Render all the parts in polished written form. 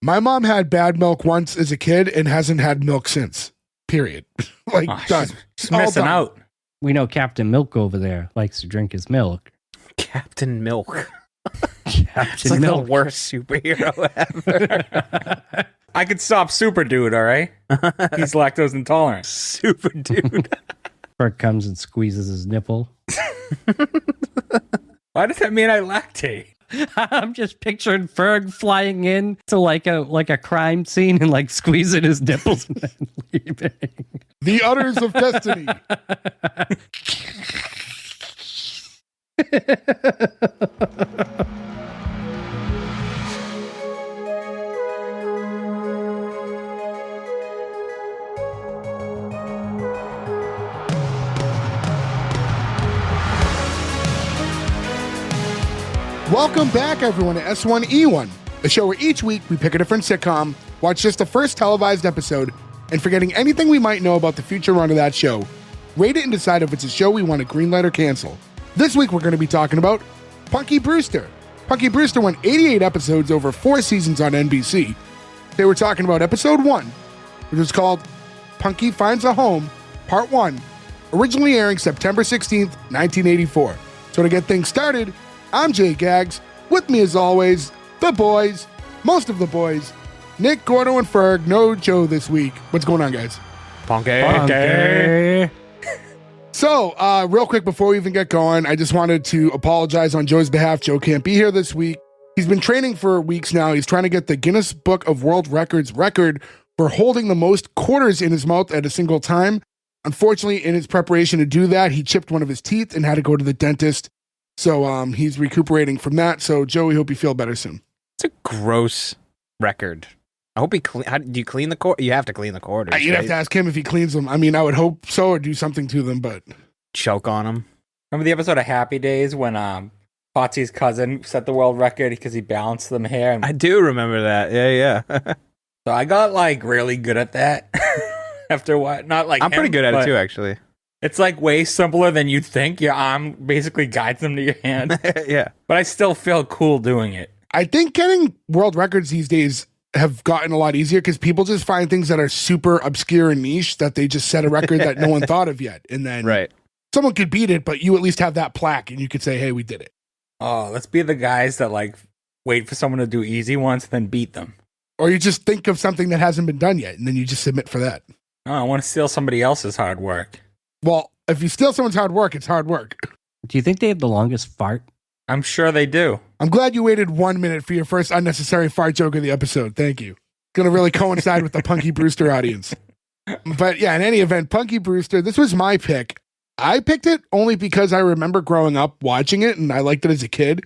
My mom had bad milk once as a kid and hasn't had milk since. Period. Done. She's missing out. We know Captain Milk over there likes to drink his milk. Captain Milk. Captain It's like Milk. the worst superhero ever. I could stop Super Dude, all right? He's lactose intolerant. Super Dude. Ferg comes and squeezes his nipple. Why does that mean I lactate? I'm just picturing Ferg flying in to like a crime scene and like squeezing his nipples and then leaving. The udders of destiny. Welcome back, everyone, to S1E1, a show where each week we pick a different sitcom, watch just the first televised episode, and forgetting anything we might know about the future run of that show, rate it and decide if it's a show we want to greenlight or cancel. This week we're going to be talking about Punky Brewster. Punky Brewster went 88 episodes over 4 seasons on NBC. They were talking about episode 1, which was called Punky Finds a Home, Part 1, originally airing September 16th, 1984. So to get things started, I'm Jay Gags. With me as always, the boys, most of the boys, Nick, Gordo, and Ferg. No Joe this week. What's going on, guys? Punky. So, real quick before we even get going, I just wanted to apologize on Joe's behalf. Joe can't be here this week. He's been training for weeks now. He's trying to get the Guinness Book of World Records record for holding the most quarters in his mouth at a single time. Unfortunately, in his preparation to do that, he chipped one of his teeth and had to go to the dentist. So he's recuperating from that. So, Joe, we hope you feel better soon. It's a gross record. I hope he do you clean the cord? You have to clean the quarters. You'd right? have to ask him if he cleans them. I mean, I would hope so, or do something to them, but Choke on them. Remember the episode of Happy Days when Potsy's cousin set the world record because he balanced them hair? And I do remember that. Yeah. so I got like really good at that after what? Not like I'm pretty him, good at it but too, actually. It's like way simpler than you'd think. Your arm basically guides them to your hand. Yeah. But I still feel cool doing it. I think getting world records these days have gotten a lot easier because people just find things that are super obscure and niche that they just set a record that no one thought of yet. And then someone could beat it, but you at least have that plaque and you could say, hey, we did it. Oh, let's be the guys that like wait for someone to do easy ones, then beat them. Or you just think of something that hasn't been done yet and then you just submit for that. Oh, I want to steal somebody else's hard work. Well, if you steal someone's hard work, it's hard work. Do you think they have the longest fart? I'm sure they do. I'm glad you waited 1 minute for your first unnecessary fart joke of the episode. Thank you. Going to really coincide with the Punky Brewster audience. But yeah, in any event, Punky Brewster, this was my pick. I picked it only because I remember growing up watching it and I liked it as a kid.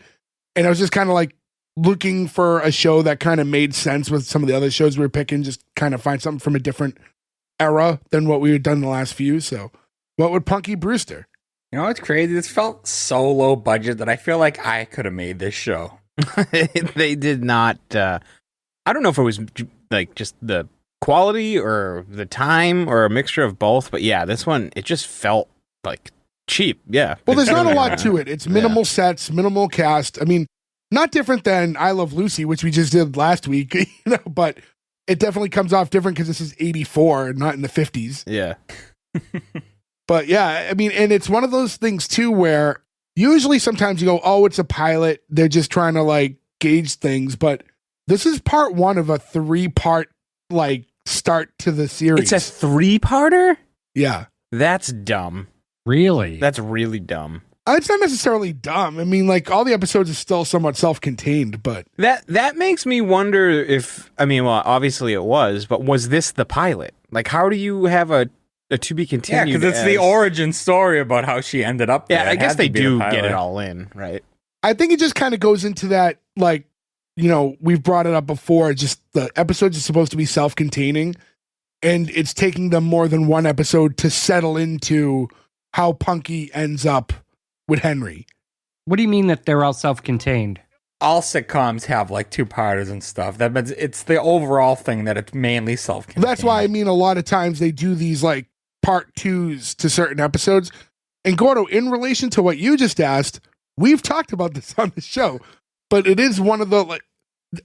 And I was just kind of like looking for a show that kind of made sense with some of the other shows we were picking, just kind of find something from a different era than what we had done the last few. So what would Punky Brewster? You know what's crazy? This felt so low budget that I feel like I could have made this show. They did not. I don't know if it was like just the quality or the time or a mixture of both, but yeah, this one, it just felt like cheap. Yeah. Well, there's not a lot to it. It's minimal sets, minimal cast. I mean, not different than I Love Lucy, which we just did last week, but it definitely comes off different because this is 84, not in the 50s. Yeah. But yeah, I mean, and it's one of those things too where usually sometimes you go, oh, it's a pilot. They're just trying to like gauge things. But this is part 1 of a 3-part like start to the series. It's a 3-parter? Yeah. That's dumb. Really? That's really dumb. It's not necessarily dumb. I mean, like all the episodes are still somewhat self-contained, but That makes me wonder if, I mean, well, obviously it was, but was this the pilot? Like, how do you have a to be continued? Yeah, because it's the origin story about how she ended up there. Yeah, I It guess had they to be do the get it pilot. all in, right? I think it just kind of goes into that, like, you know, we've brought it up before, just the episodes are supposed to be self-containing, and it's taking them more than one episode to settle into how Punky ends up with Henry. What do you mean that they're all self-contained? All sitcoms have like 2-parters and stuff. That means it's the overall thing that it's mainly self-contained. That's why I mean a lot of times they do these like part 2s to certain episodes. And Gordo, in relation to what you just asked, we've talked about this on the show, but it is one of the like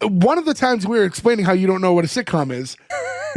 one of the times we were explaining how you don't know what a sitcom is,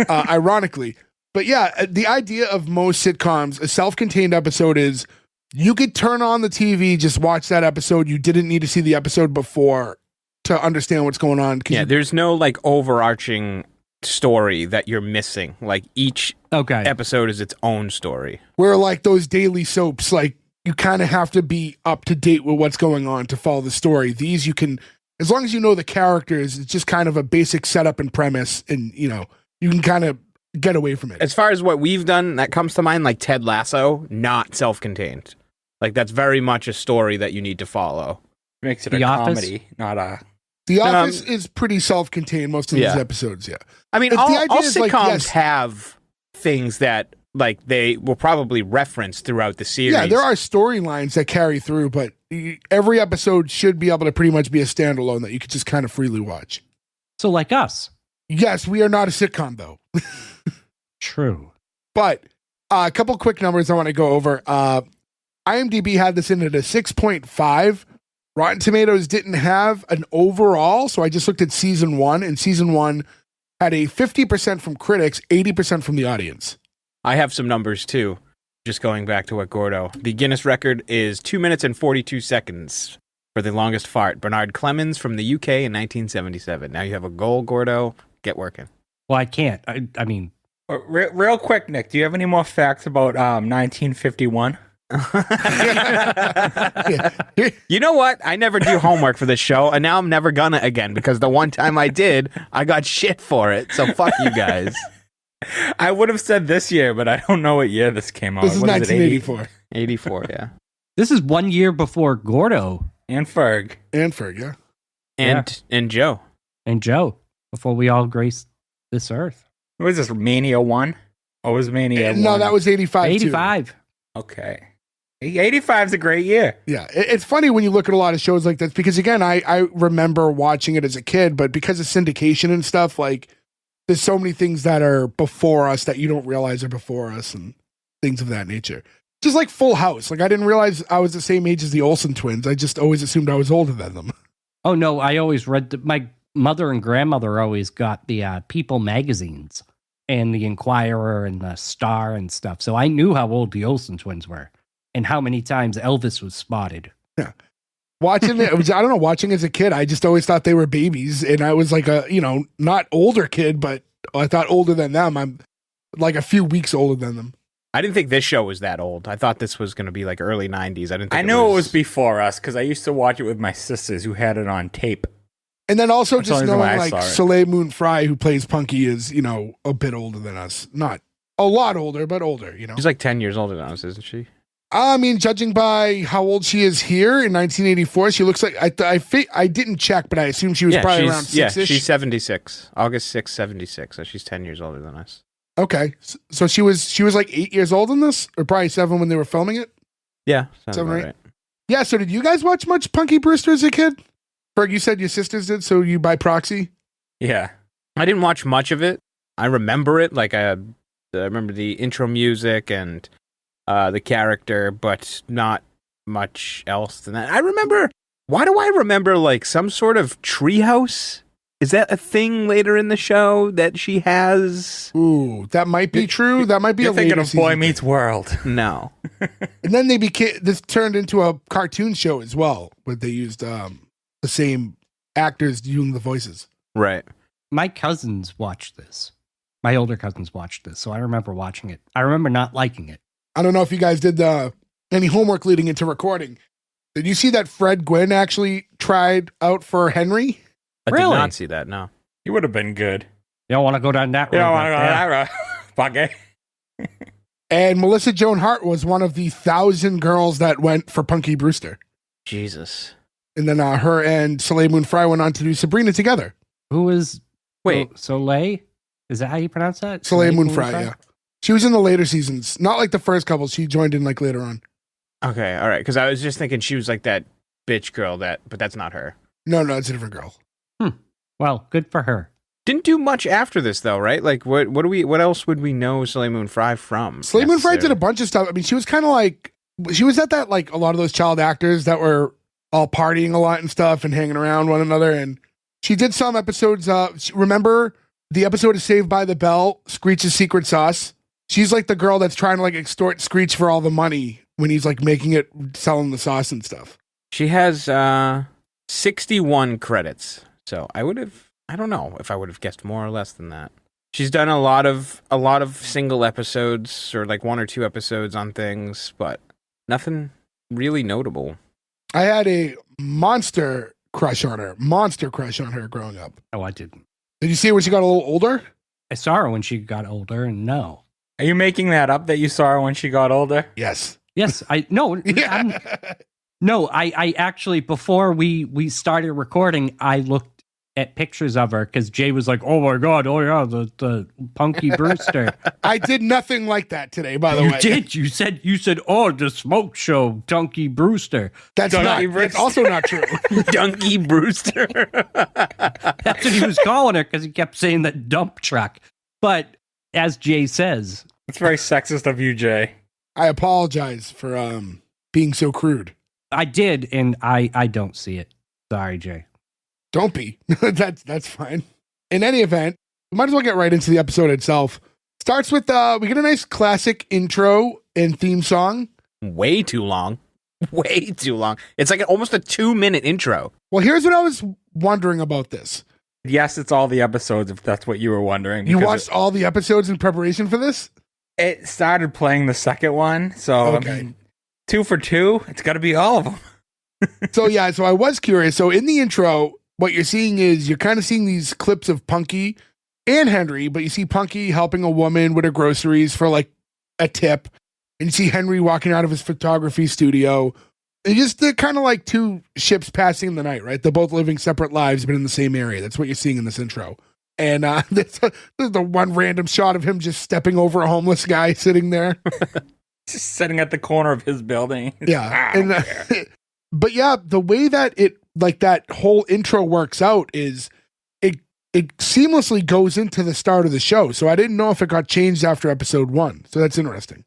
ironically. But yeah, the idea of most sitcoms, a self-contained episode is you could turn on the TV, just watch that episode. You didn't need to see the episode before to understand what's going on. Yeah, there's no like overarching story that you're missing. Like each episode is its own story. Where like those daily soaps, like you kind of have to be up to date with what's going on to follow the story. These you can, as long as you know the characters, it's just kind of a basic setup and premise, and you can kind of get away from it. As far as what we've done that comes to mind, like Ted Lasso, not self-contained. Like that's very much a story that you need to follow. Makes it a comedy, not a... The Office is pretty self-contained, most of these episodes, yeah. I mean, all sitcoms have things that like they will probably reference throughout the series. Yeah, there are storylines that carry through, but every episode should be able to pretty much be a standalone that you could just kind of freely watch. So like us. Yes, we are not a sitcom, though. True. But a couple quick numbers I want to go over. IMDb had this in at a 6.5. Rotten Tomatoes didn't have an overall, so I just looked at season 1, and season 1 had a 50% from critics, 80% from the audience. I have some numbers too. Just going back to what Gordo. The Guinness record is 2 minutes and 42 seconds for the longest fart. Bernard Clemens from the UK in 1977. Now you have a goal, Gordo. Get working. Well, I can't. I mean... Real quick, Nick, do you have any more facts about 1951? You know what? I never do homework for this show, and now I'm never gonna again because the one time I did, I got shit for it. So fuck you guys. I would have said this year, but I don't know what year this came out. This is 1984. 84, yeah. This is 1 year before Gordo and Ferg. Yeah. And Joe. And Joe, before we all graced this earth. What was this, Mania 1? Or was Mania 1? No, that was 85. 85. Too. Okay. 85 is a great year. Yeah, it's funny when you look at a lot of shows like this because, again, I remember watching it as a kid, but because of syndication and stuff, like, there's so many things that are before us that you don't realize are before us and things of that nature. Just like Full House. Like, I didn't realize I was the same age as the Olsen twins. I just always assumed I was older than them. Oh, no, I always read... my mother and grandmother always got the People magazines and the Inquirer and the Star and stuff. So I knew how old the Olsen twins were and how many times Elvis was spotted. Yeah. Watching it, I don't know, watching as a kid, I just always thought they were babies. And I was like a, not older kid, but I thought older than them. I'm like a few weeks older than them. I didn't think this show was that old. I thought this was going to be like early 90s. I knew it was before us because I used to watch it with my sisters who had it on tape. And then also That's just the only knowing reason why I like saw it. Soleil Moon Frye, who plays Punky, is, a bit older than us. Not a lot older, but older, She's like 10 years older than us, isn't she? I mean, judging by how old she is here in 1984, she looks like, I didn't check, but I assume she was probably around 6-ish. Yeah, she's 76. August 6th, 76. So she's 10 years older than us. Okay. So she was like 8 years old in this? Or probably 7 when they were filming it? Yeah. Sounds 7 or about 8. right. Yeah, so did you guys watch much Punky Brewster as a kid? Ferg, you said your sisters did, so you by proxy? Yeah. I didn't watch much of it. I remember it. Like, I remember the intro music and the character, but not much else than that. Why do I remember, like, some sort of treehouse? Is that a thing later in the show that she has? Ooh, that might be true. That might be You're a thinking later of season Boy thing. Meets World. No. And then this turned into a cartoon show as well, where they used the same actors doing the voices. Right. My cousins watched this. My older cousins watched this, so I remember watching it. I remember not liking it. I don't know if you guys did any homework leading into recording. Did you see that Fred Gwynn actually tried out for Henry? I Really? did not see that, no. He would have been good. You don't want to go down that road. You don't want to go right that road. Fuck it. And Melissa Joan Hart was one of the 1,000 girls that went for Punky Brewster. Jesus. And then her and Soleil Moon Frye went on to do Sabrina together. Who is... Wait. Soleil? Is that how you pronounce that? Soleil Moon Frye, yeah. She was in the later seasons. Not like the first couple. She joined in like later on. Okay, all right. Because I was just thinking she was like that bitch girl but that's not her. No, it's a different girl. Well, good for her. Didn't do much after this though, right? Like what else would we know Soleil Moon Frye from? Soleil Moon Frye did a bunch of stuff. I mean, she was kind of like, she was at that, like a lot of those child actors that were all partying a lot and stuff and hanging around one another. And She did some episodes. Remember the episode of Saved by the Bell, Screech's secret sauce? She's like the girl that's trying to like extort Screech for all the money when he's like making it, selling the sauce and stuff. She has 61 credits. So I don't know if I would have guessed more or less than that. She's done a lot of single episodes or like 1 or 2 episodes on things, but nothing really notable. I had a monster crush on her growing up. Oh, I didn't. Did you see her when she got a little older? I saw her when she got older, and no. Are you making that up that you saw her when she got older? Yes. Yes, I no. I actually, before we started recording, I looked at pictures of her because Jay was like, "Oh my god, oh yeah, the Punky Brewster." I did nothing like that today, by the You way. did. You said, "Oh, the smoke show, Punky Brewster." That's also not true. Punky Brewster. That's what he was calling her because he kept saying that dump truck. But as Jay says, It's very sexist of you, Jay. I apologize for being so crude. I did, and I don't see it. Sorry, Jay. Don't be. That's fine. In any event, we might as well get right into the episode itself. Starts with we get a nice classic intro and theme song. Way too long. It's like almost a 2-minute intro. Well, here's what I was wondering about this. Yes, it's all the episodes, if that's what you were wondering. You because watched all the episodes in preparation for this? It started playing the second one, so Okay. I mean, 2 for 2. It's got to be all of them. So I was curious. So in the intro, what you're seeing is you're kind of seeing these clips of Punky and Henry, but you see Punky helping a woman with her groceries for like a tip. And you see Henry walking out of his photography studio. And just the kind of like two ships passing the night, right? They're both living separate lives, but in the same area. That's what you're seeing in this intro. And there's the one random shot of him just stepping over a homeless guy sitting there. Just sitting at the corner of his building. Yeah. And but yeah, the way that it like that whole intro works out is it seamlessly goes into the start of the show. So I didn't know if it got changed after episode 1. So that's interesting.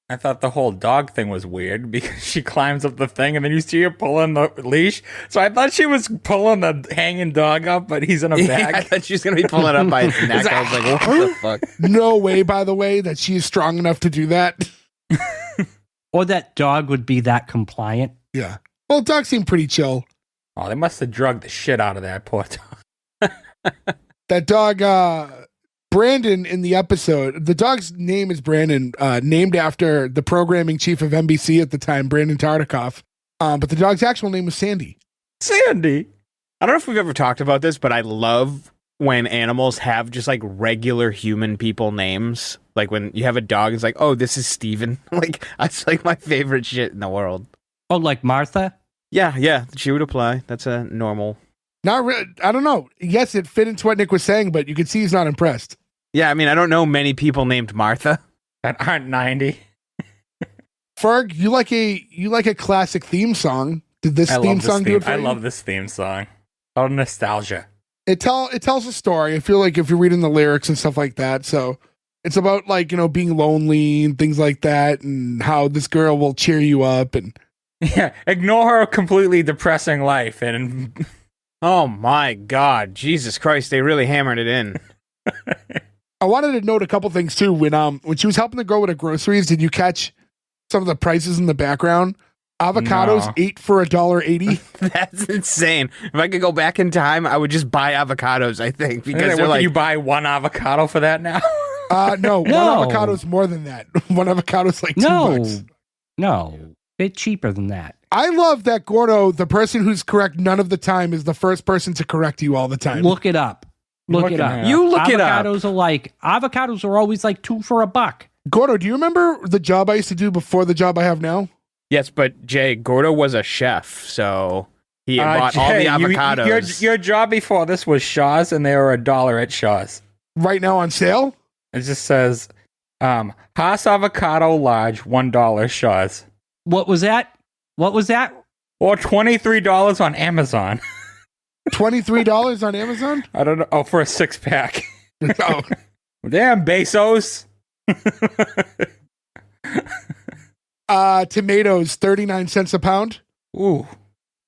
I thought the whole dog thing was weird because she climbs up the thing and then you see her pulling the leash. So I thought she was pulling the hanging dog up, but he's in a bag. I thought she was going to be pulling it up by its neck. I was like, what the fuck? No way, by the way, that she is strong enough to do that. Or that dog would be that compliant. Yeah. Well, dogs seem pretty chill. Oh, they must have drugged the shit out of that poor dog. That dog, Brandon in the episode, the dog's name is Brandon, named after the programming chief of NBC at the time, Brandon Tartikoff. But the dog's actual name was Sandy. Sandy. I don't know if we've ever talked about this, but I love when animals have just like regular human people names. Like when you have a dog, it's like, oh, this is Steven. Like, that's like my favorite shit in the world. Oh, like Martha? Yeah, she would apply. That's a normal. Not really. I don't know. Yes, it fit into what Nick was saying, but you can see he's not impressed. Yeah, I mean, I don't know many people named Martha. That aren't 90. Ferg, you like a classic theme song. Did this theme song do it for I you? love this theme song. Oh, nostalgia. It tells a story. I feel like if you're reading the lyrics and stuff like that, so it's about like, being lonely and things like that, and how this girl will cheer you up and Yeah, ignore her completely depressing life and Oh my God, Jesus Christ! They really hammered it in. I wanted to note a couple things too. When she was helping the girl with her groceries, did you catch some of the prices in the background? Avocados, No. 8 for $1.80. That's insane. If I could go back in time, I would just buy avocados. I think because they're what, like you buy one avocado for that now? No, one No. avocado's more than that. One avocado's like $2. No. Bit cheaper than that. I love that Gordo, the person who's correct none of the time, is the first person to correct you all the time. Look it up. Look Looking it up. at You look it up. Avocados are always like 2 for $1. Gordo, do you remember the job I used to do before the job I have now? Yes, but Jay Gordo was a chef, so he bought all the Jay, avocados. Your job before this was Shaw's, and they were $1 at Shaw's. Right now on sale? It just says, Haas avocado large, $1 Shaw's. What was that? Or $23 on Amazon. $23 on Amazon? I don't know. Oh, for a 6-pack. Oh, Damn, Bezos. tomatoes, 39 cents a pound. Ooh.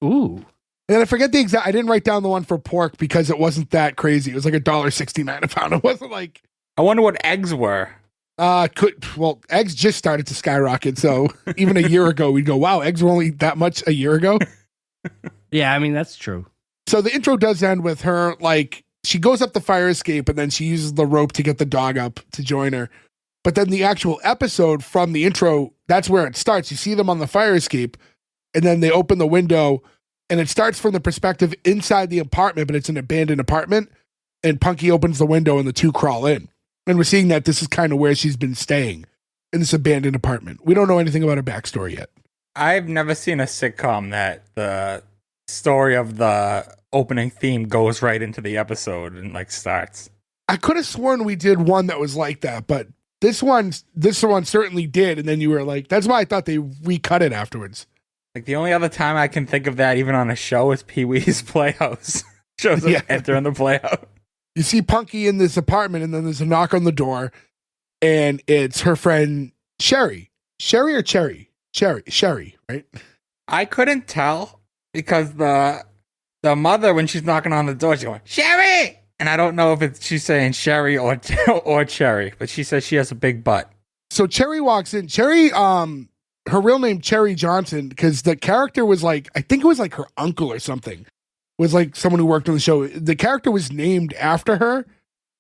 Ooh. And then I forget the exact. I didn't write down the one for pork because it wasn't that crazy. It was like $1.69 a pound. It wasn't like. I wonder what eggs were. Eggs just started to skyrocket. So even a year ago, we'd go, wow, eggs were only that much a year ago. Yeah, I mean, that's true. So the intro does end with her, like, she goes up the fire escape and then she uses the rope to get the dog up to join her. But then the actual episode from the intro, that's where it starts. You see them on the fire escape and then they open the window and it starts from the perspective inside the apartment, but it's an abandoned apartment. And Punky opens the window and the two crawl in. And we're seeing that this is kind of where she's been staying, in this abandoned apartment. We don't know anything about her backstory yet. I've never seen a sitcom that the story of the opening theme goes right into the episode and like starts. I could have sworn we did one that was like that, but this one certainly did. And then you were like, that's why I thought they recut it afterwards. Like the only other time I can think of that even on a show is Pee-wee's Playhouse. Shows them entering the playhouse. You see Punky in this apartment, and then there's a knock on the door, and it's her friend Sherry. Sherry or Cherry? Sherry, right? I couldn't tell because the mother, when she's knocking on the door, she's going, Sherry! And I don't know if she's saying Sherry or Cherry, but she says she has a big butt. So Cherry walks in. Cherry, her real name, Cherry Johnson, because the character was like, I think it was like her uncle or something. Was like someone who worked on the show. The character was named after her,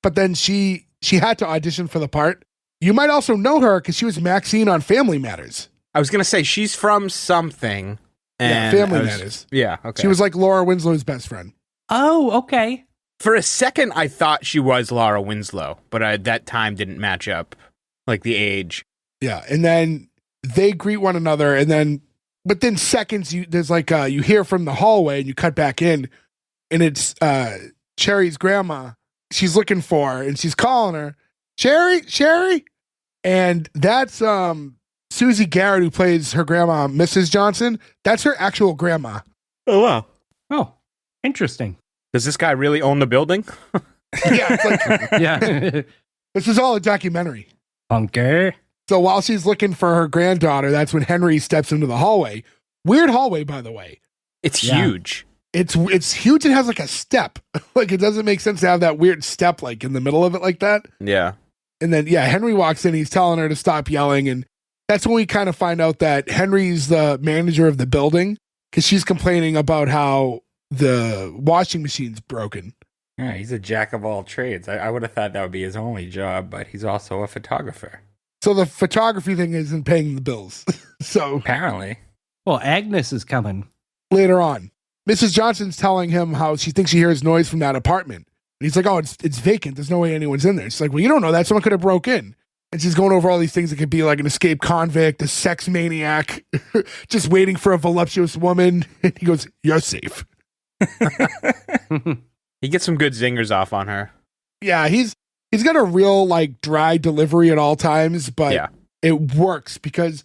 but then she had to audition for the part. You might also know her because she was Maxine on Family Matters. I was going to say, she's from something. And Family Matters. Yeah, okay. She was like Laura Winslow's best friend. Oh, okay. For a second, I thought she was Laura Winslow, but that time didn't match up, like the age. Yeah, and then they greet one another, and then within seconds, there's like you hear from the hallway, and you cut back in, and it's Cherry's grandma. She's looking for her, and she's calling her, Sherry, and that's Susie Garrett, who plays her grandma, Mrs. Johnson. That's her actual grandma. Oh wow! Oh, interesting. Does this guy really own the building? Yeah, it's like Yeah. this is all a documentary. Punky. So while she's looking for her granddaughter, that's when Henry steps into the hallway. Weird hallway, by the way. It's huge. It's huge. It has like a step. Like it doesn't make sense to have that weird step like in the middle of it like that. Yeah. And then Henry walks in. He's telling her to stop yelling, and that's when we kind of find out that Henry's the manager of the building because she's complaining about how the washing machine's broken. Yeah, he's a jack of all trades. I would have thought that would be his only job, but he's also a photographer. So the photography thing isn't paying the bills. So Apparently. Well, Agnes is coming. later on, Mrs. Johnson's telling him how she thinks she hears noise from that apartment. And he's like, oh, it's vacant. There's no way anyone's in there. She's like, well, you don't know that. Someone could have broke in. And she's going over all these things that could be like an escaped convict, a sex maniac, just waiting for a voluptuous woman. And he goes, you're safe. He gets some good zingers off on her. Yeah, he's got a real like dry delivery at all times, but it works because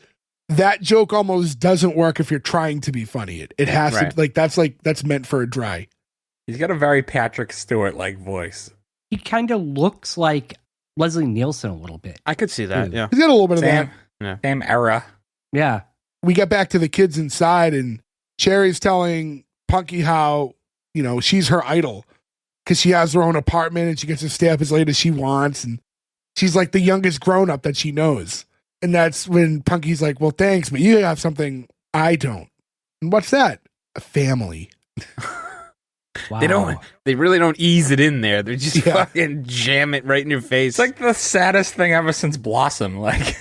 that joke almost doesn't work if you're trying to be funny. It has to that's meant for a dry. He's got a very Patrick Stewart-like voice. He kind of looks like Leslie Nielsen a little bit. I could see that, yeah. He's got a little bit of that. Same era. Yeah. We get back to the kids inside, and Cherry's telling Punky how, she's her idol because she has her own apartment and she gets to stay up as late as she wants. And she's like the youngest grown up that she knows. And that's when Punky's like, well, thanks, but you have something I don't. And what's that? A family. Wow. They really don't ease it in there. They just fucking jam it right in your face. It's like the saddest thing ever since Blossom. Like,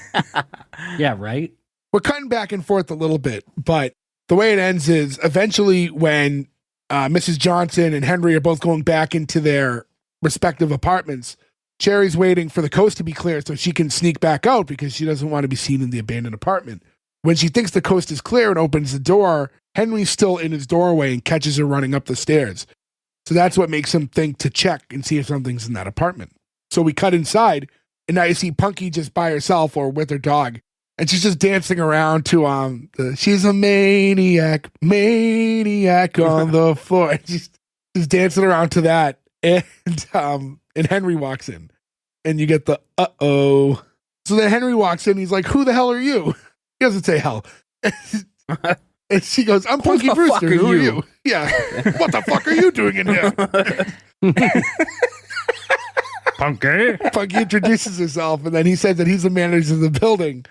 yeah, right? We're cutting back and forth a little bit, but the way it ends is eventually when Mrs. Johnson and Henry are both going back into their respective apartments, Cherry's waiting for the coast to be clear so she can sneak back out because she doesn't want to be seen in the abandoned apartment. When she thinks the coast is clear and opens the door, Henry's still in his doorway and catches her running up the stairs. So that's what makes him think to check and see if something's in that apartment. So we cut inside, and now you see Punky just by herself or with her dog. And she's just dancing around to she's a maniac on the floor. And she's dancing around to that. And Henry walks in. And you get the uh-oh. So then Henry walks in, he's like, who the hell are you? He doesn't say hell. And And she goes, I'm Who Punky the Brewster. fuck are Who are you?" you? Yeah. What the fuck are you doing in here? Punky. Punky introduces herself, and then he says that he's the manager of the building.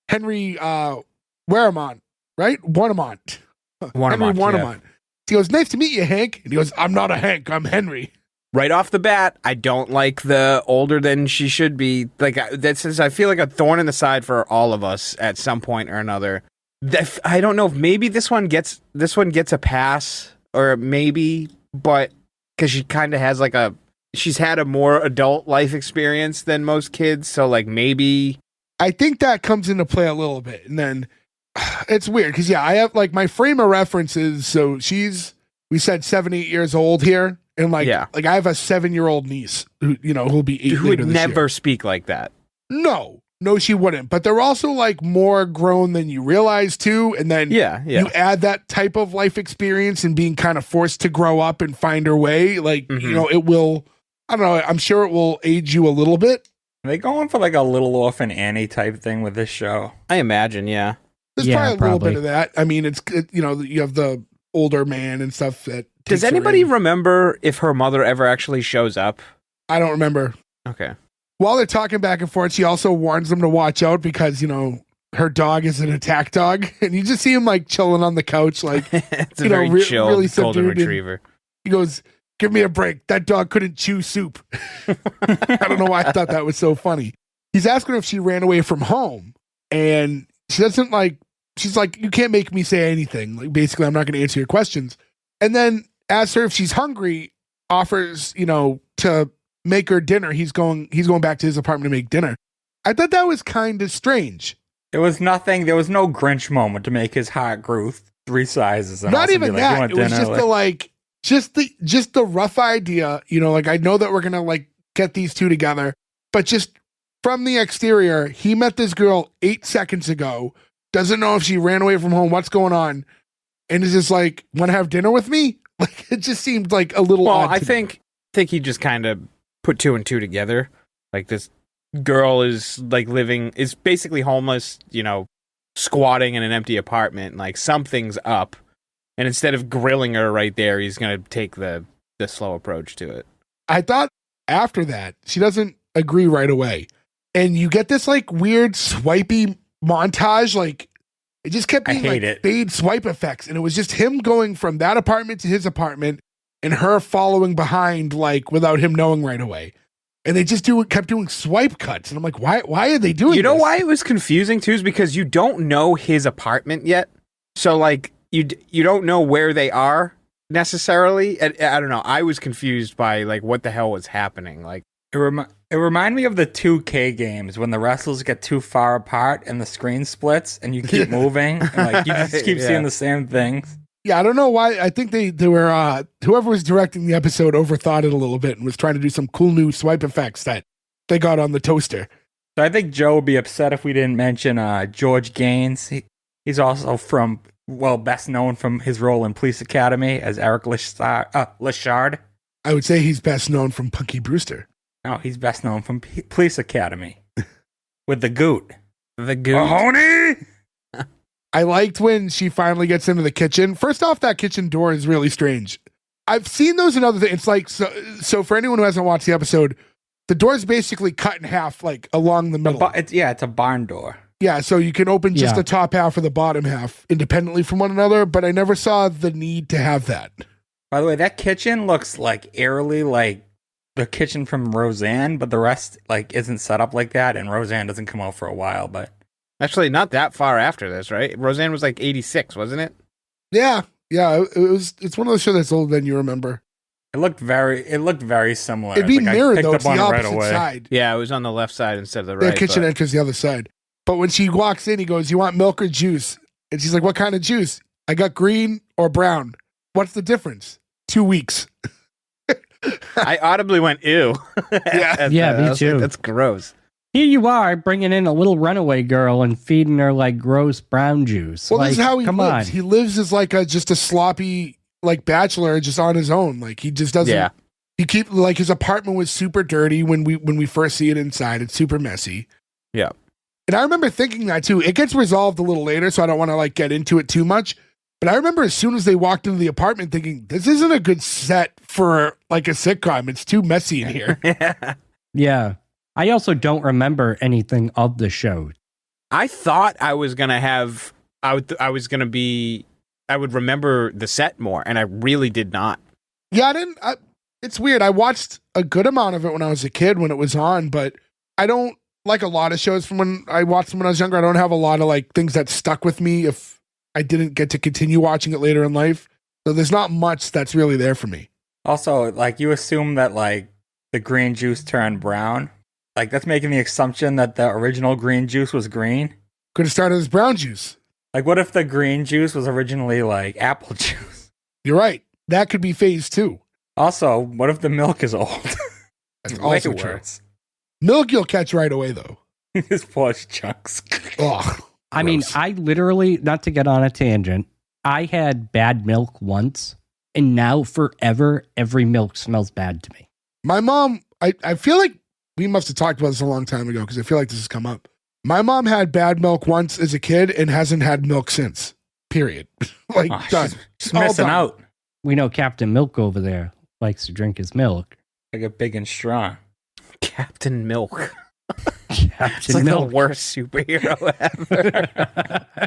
Henry Waremont, right? Warnemont. Henry Warnemont. She goes, nice to meet you, Hank. And he goes, I'm not a Hank, I'm Henry. Right off the bat, I don't like the older than she should be. Like that's I feel like a thorn in the side for all of us at some point or another. I don't know if maybe this one gets a pass, or maybe, but because she kind of has like she's had a more adult life experience than most kids, so like maybe I think that comes into play a little bit. And then it's weird because, yeah, I have like my frame of references. So we said 7, 8 years old here. And like I have a 7-year-old niece who, who'll be 8 who later would this never year. speak like that. No, she wouldn't. But they're also like more grown than you realize too. And then you add that type of life experience and being kind of forced to grow up and find her way. Like, it will, I don't know, I'm sure it will age you a little bit. Are they going for like a Little Orphan Annie type thing with this show? I imagine, yeah. There's probably a little bit of that. I mean, you have the older man and stuff that. Does anybody remember if her mother ever actually shows up? I don't remember. Okay. While they're talking back and forth, she also warns them to watch out because, her dog is an attack dog. And you just see him like chilling on the couch, like, it's a very chill really golden retriever. He goes, give me a break. That dog couldn't chew soup. I don't know why I thought that was so funny. He's asking her if she ran away from home. And she doesn't she's like, you can't make me say anything. Like, basically, I'm not going to answer your questions. And then asks her if she's hungry, offers, to make her dinner. He's going back to his apartment to make dinner. I thought that was kind of strange. There was no Grinch moment to make his heart grow 3 sizes. And Not also even be that. It was just just the rough idea, I know that we're going to get these two together, but just from the exterior, he met this girl 8 seconds ago, doesn't know if she ran away from home, what's going on, and is just like, want to have dinner with me? Like, it just seemed like a little odd. I think he just kind of put 2 and 2 together. Like, this girl is is basically homeless, squatting in an empty apartment. Like, something's up. And instead of grilling her right there, he's going to take the slow approach to it. I thought after that, she doesn't agree right away. And you get this weird swipey montage. It just kept being fade swipe effects. And it was just him going from that apartment to his apartment and her following behind, without him knowing right away. And they just kept doing swipe cuts. And I'm like, why are they doing this? You know why it was confusing too? Is because you don't know his apartment yet. So you don't know where they are necessarily. I don't know. I was confused by what the hell was happening. It reminded me of the 2K games when the wrestlers get too far apart and the screen splits and you keep moving. And, you just keep seeing the same things. Yeah, I don't know why. I think they were, whoever was directing the episode overthought it a little bit and was trying to do some cool new swipe effects that they got on the toaster. So I think Joe would be upset if we didn't mention George Gaynes. He's also best known from his role in Police Academy as Eric Lashard. I would say he's best known from Punky Brewster. No, he's best known from Police Academy with the Goot. The Goot. Mahoney! I liked when she finally gets into the kitchen. First off, that kitchen door is really strange. I've seen those in other things. It's so for anyone who hasn't watched the episode, the door's basically cut in half, along the middle. It's a barn door. Yeah, so you can open just the top half or the bottom half independently from one another, but I never saw the need to have that. By the way, that kitchen looks eerily like the kitchen from Roseanne, but the rest isn't set up like that, and Roseanne doesn't come out for a while, but actually not that far after this, right? Roseanne was 86, wasn't it? Yeah. It's one of those shows that's older than you remember. It looked very similar. It'd be mirrored though, it's the opposite right side. Yeah, it was on the left side instead of the right. The kitchen enters the other side. But when she walks in, he goes, "You want milk or juice?" And she's like, "What kind of juice?" "I got green or brown." "What's the difference?" 2 weeks. I audibly went, ew. Yeah, me too. That's gross. Here you are bringing in a little runaway girl and feeding her gross brown juice. Well, this is how he lives. On. He lives as just a sloppy bachelor just on his own. He just doesn't. Yeah. He keep his apartment was super dirty when we first see it inside. It's super messy. Yeah. And I remember thinking that too. It gets resolved a little later, so I don't want to get into it too much. But I remember as soon as they walked into the apartment thinking, this isn't a good set for like a sitcom. It's too messy in here. Yeah. I also don't remember anything of the show. I thought I was gonna have. I would remember the set more, and I really did not. Yeah, it's weird. I watched a good amount of it when I was a kid when it was on, but I don't like a lot of shows from when I watched them when I was younger. I don't have a lot of like things that stuck with me if I didn't get to continue watching it later in life. So there's not much that's really there for me. Also, like, you assume that, like, the green juice turned brown. Like, that's making the assumption that the original green juice was green. Could have started as brown juice. Like, what if the green juice was originally, like, apple juice? You're right. That could be phase 2. Also, what if the milk is old? That's Way also true. worse. Milk you'll catch right away, though. His posh chunks. Ugh. I mean, Gross. I literally, not to get on a tangent, I had bad milk once, and now forever, every milk smells bad to me. My mom, I feel like we must have talked about this a long time ago because I feel like this has come up. My mom had bad milk once as a kid and hasn't had milk since. Period. Like, Oh, done. she's All missing done. out. We know Captain Milk over there likes to drink his milk. I get big and strong. Captain Milk. It's Captain like Milk. the worst superhero ever.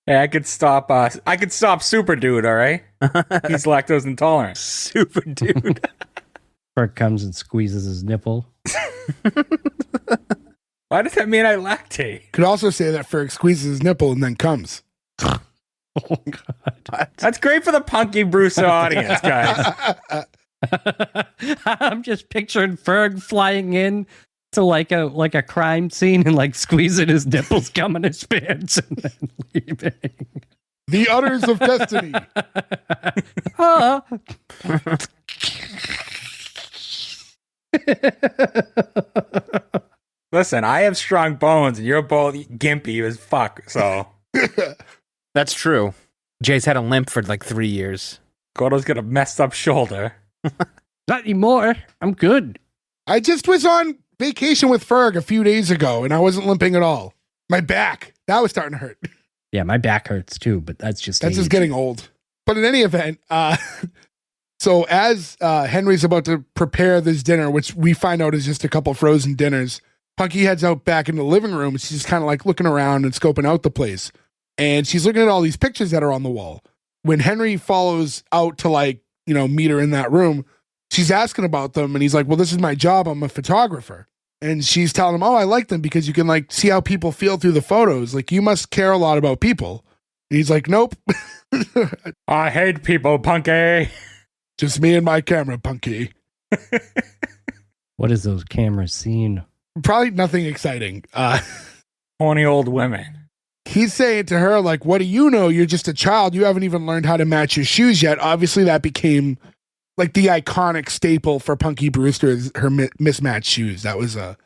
Hey, I could stop Super Dude, all right? He's lactose intolerant. Super dude. Bert comes and squeezes his nipple. Why does that mean I lactate? Could also say that Ferg squeezes his nipple and then comes. Oh, God. That's great for the Punky Brewster audience, guys. I'm just picturing Ferg flying in to like a crime scene and like squeezing his nipples, gumming his pants, and then leaving. The udders of destiny. Ah. Listen, I have strong bones and you're both gimpy as fuck, so That's true. Jay's had a limp for like 3 years. Gordo's got a messed up shoulder. Not anymore. I'm good. I just was on vacation with Ferg a few days ago and I wasn't limping at all. My back, that was starting to hurt. Yeah, my back hurts too, but that's just That's just age. getting old. But in any event, so as Henry's about to prepare this dinner, which we find out is just a couple frozen dinners, Punky heads out back in the living room. And she's just kind of like looking around and scoping out the place. And she's looking at all these pictures that are on the wall. When Henry follows out to like, meet her in that room, she's asking about them. And he's like, well, this is my job. I'm a photographer. And she's telling him, oh, I like them because you can like see how people feel through the photos. Like you must care a lot about people. And he's like, nope. I hate people, Punky. Just me and my camera, Punky. What is those cameras seeing? Probably nothing exciting. Horny old women. He's saying to her, like, what do you know? You're just a child. You haven't even learned how to match your shoes yet. Obviously, that became like the iconic staple for Punky Brewster is her mismatched shoes. That was a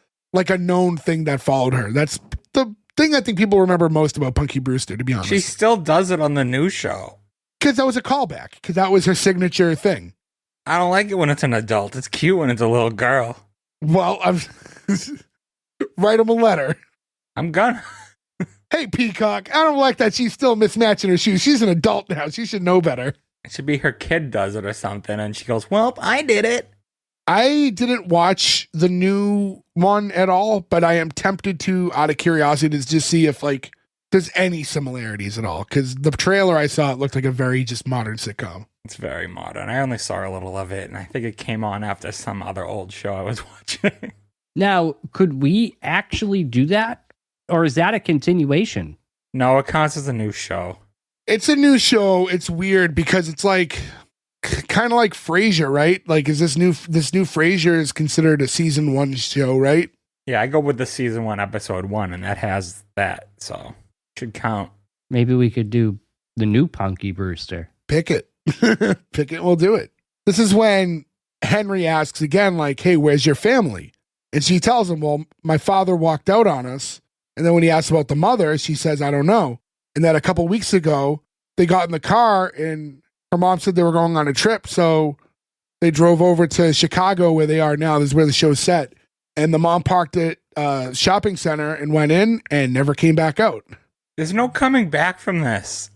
known thing that followed her. That's the thing I think people remember most about Punky Brewster, to be honest. She still does it on the new show. Because that was a callback. Because that was her signature thing. I don't like it when it's an adult. It's cute when it's a little girl. Well, write him a letter. I'm gonna. Hey, Peacock, I don't like that she's still mismatching her shoes. She's an adult now. She should know better. It should be her kid does it or something. And she goes, well, I did it. I didn't watch the new one at all, but I am tempted to, out of curiosity, to just see if like there's any similarities at all. Because the trailer I saw, it looked like a very just modern sitcom. It's very modern. I only saw a little of it, and I think it came on after some other old show I was watching. Now, could we actually do that? Or is that a continuation? No, it counts as a new show. It's a new show. It's weird because it's like kind of like Frasier, right? Like, is this new Frasier is considered a season 1 show, right? Yeah, I go with the season 1, episode 1, and that has that, so should count. Maybe we could do the new Punky Brewster. Pick it. Pick it. We'll do it. This is when Henry asks again, like, hey, where's your family? And she tells him, well, my father walked out on us. And then when he asks about the mother, she says, I don't know. And then a couple weeks ago, they got in the car and her mom said they were going on a trip. So they drove over to Chicago where they are now. This is where the show's set. And the mom parked at a shopping center and went in and never came back out. There's no coming back from this.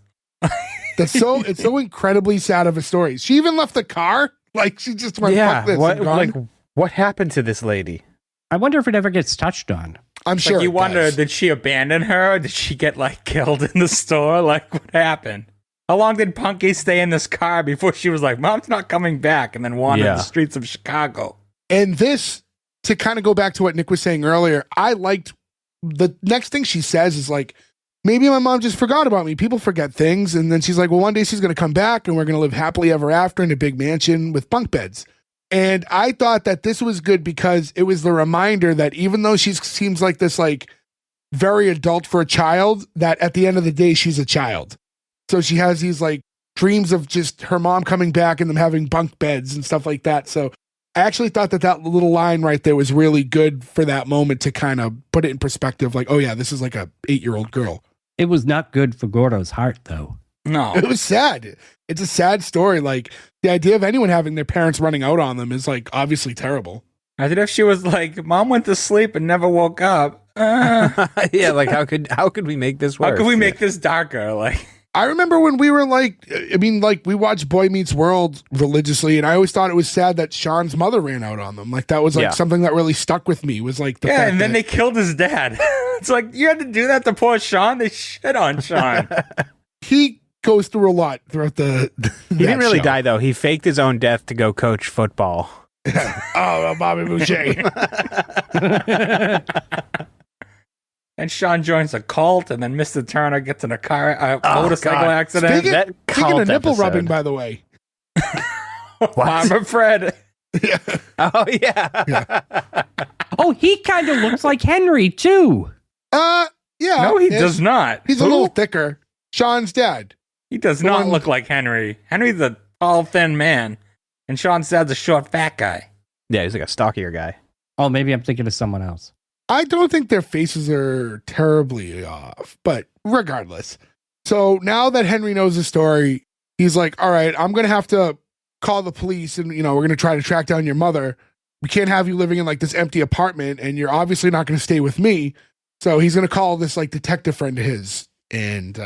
It's so incredibly sad of a story. She even left the car. Like she just went, fuck this. What, and gone. like, what happened to this lady? I wonder if it ever gets touched on. I'm sure. Like you it wonder, does. did she abandon her? Or did she get like killed in the store? Like what happened? How long did Punky stay in this car before she was like, Mom's not coming back, and then wandered the streets of Chicago? And this, to kind of go back to what Nick was saying earlier, I liked the next thing she says is like, maybe my mom just forgot about me. People forget things. And then she's like, well, one day she's going to come back and we're going to live happily ever after in a big mansion with bunk beds. And I thought that this was good because it was the reminder that even though she seems like this, like very adult for a child, that at the end of the day, she's a child. So she has these like dreams of just her mom coming back and them having bunk beds and stuff like that. So I actually thought that little line right there was really good for that moment to kind of put it in perspective. Like, oh yeah, this is like a 8-year-old girl. It was not good for Gordo's heart, though. No. It was sad. It's a sad story. Like the idea of anyone having their parents running out on them is like obviously terrible. Imagine if she was like, Mom went to sleep and never woke up. Yeah, like how could we make this work? How could we make this darker? Like, I remember when we were like, we watched Boy Meets World religiously, and I always thought it was sad that Sean's mother ran out on them. Like that was like something that really stuck with me. Was like the fact and then they killed his dad. It's like you had to do that to poor Sean. They shit on Sean. He goes through a lot throughout the. He didn't really die though. He faked his own death to go coach football. Oh, Bobby Boucher. And Sean joins a cult, and then Mr. Turner gets in a motorcycle accident. Speaking of nipple rubbing, by the way. Farmer Fred. Yeah. Oh yeah. Oh, he kind of looks like Henry too. Yeah. No, he does not. He's a little thicker. Sean's dad. He does not look like Henry. Henry's a tall, thin man, and Sean's dad's a short, fat guy. Yeah, he's like a stockier guy. Oh, maybe I'm thinking of someone else. I don't think their faces are terribly off, but regardless. So now that Henry knows the story, he's like, all right, I'm going to have to call the police and, we're going to try to track down your mother. We can't have you living in like this empty apartment and you're obviously not going to stay with me. So he's going to call this like detective friend of his. And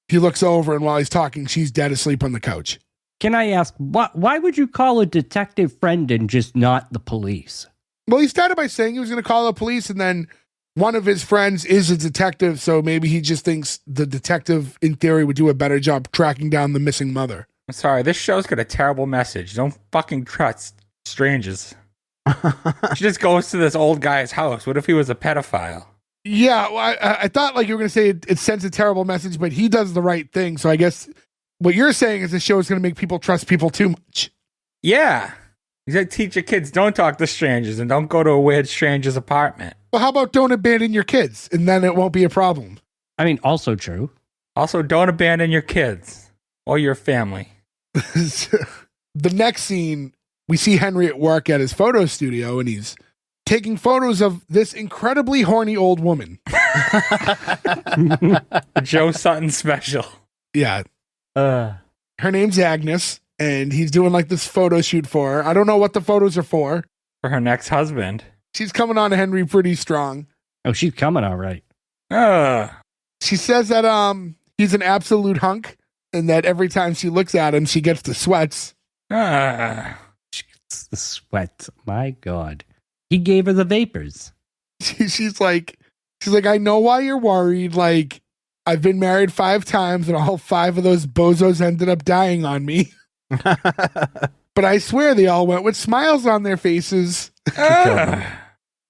he looks over and while he's talking, she's dead asleep on the couch. Can I ask, why would you call a detective friend and just not the police? Well, he started by saying he was going to call the police, and then one of his friends is a detective, so maybe he just thinks the detective, in theory, would do a better job tracking down the missing mother. I'm sorry, this show's got a terrible message. Don't fucking trust strangers. She just goes to this old guy's house. What if he was a pedophile? Yeah, well, I thought like you were going to say it sends a terrible message, but he does the right thing, so I guess what you're saying is the show is going to make people trust people too much. Yeah. You gotta teach your kids, don't talk to strangers and don't go to a weird stranger's apartment. Well, how about don't abandon your kids and then it won't be a problem? I mean, also true. Also, don't abandon your kids or your family. The next scene, we see Henry at work at his photo studio and he's taking photos of this incredibly horny old woman. Joe Sutton special. Yeah. Her name's Agnes. And he's doing like this photo shoot for her. I don't know what the photos are for. For her next husband. She's coming on to Henry pretty strong. Oh, she's coming all right. She says that he's an absolute hunk and that every time she looks at him, she gets the sweats. She gets the sweat. My God. He gave her the vapors. She's like, I know why you're worried. Like, I've been married 5 times and all 5 of those bozos ended up dying on me. But I swear they all went with smiles on their faces. Well,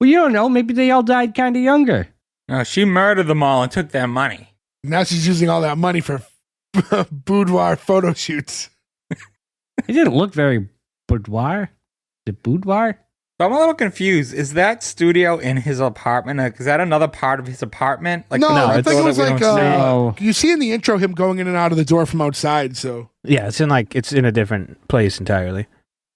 you don't know. Maybe they all died kind of younger. No, she murdered them all and took their money. Now she's using all that money for boudoir photo shoots. It didn't look very boudoir. The boudoir? So I'm a little confused. Is that studio in his apartment? Is that another part of his apartment? Like no, I think it was like no. You see in the intro him going in and out of the door from outside. So yeah, it's in a different place entirely.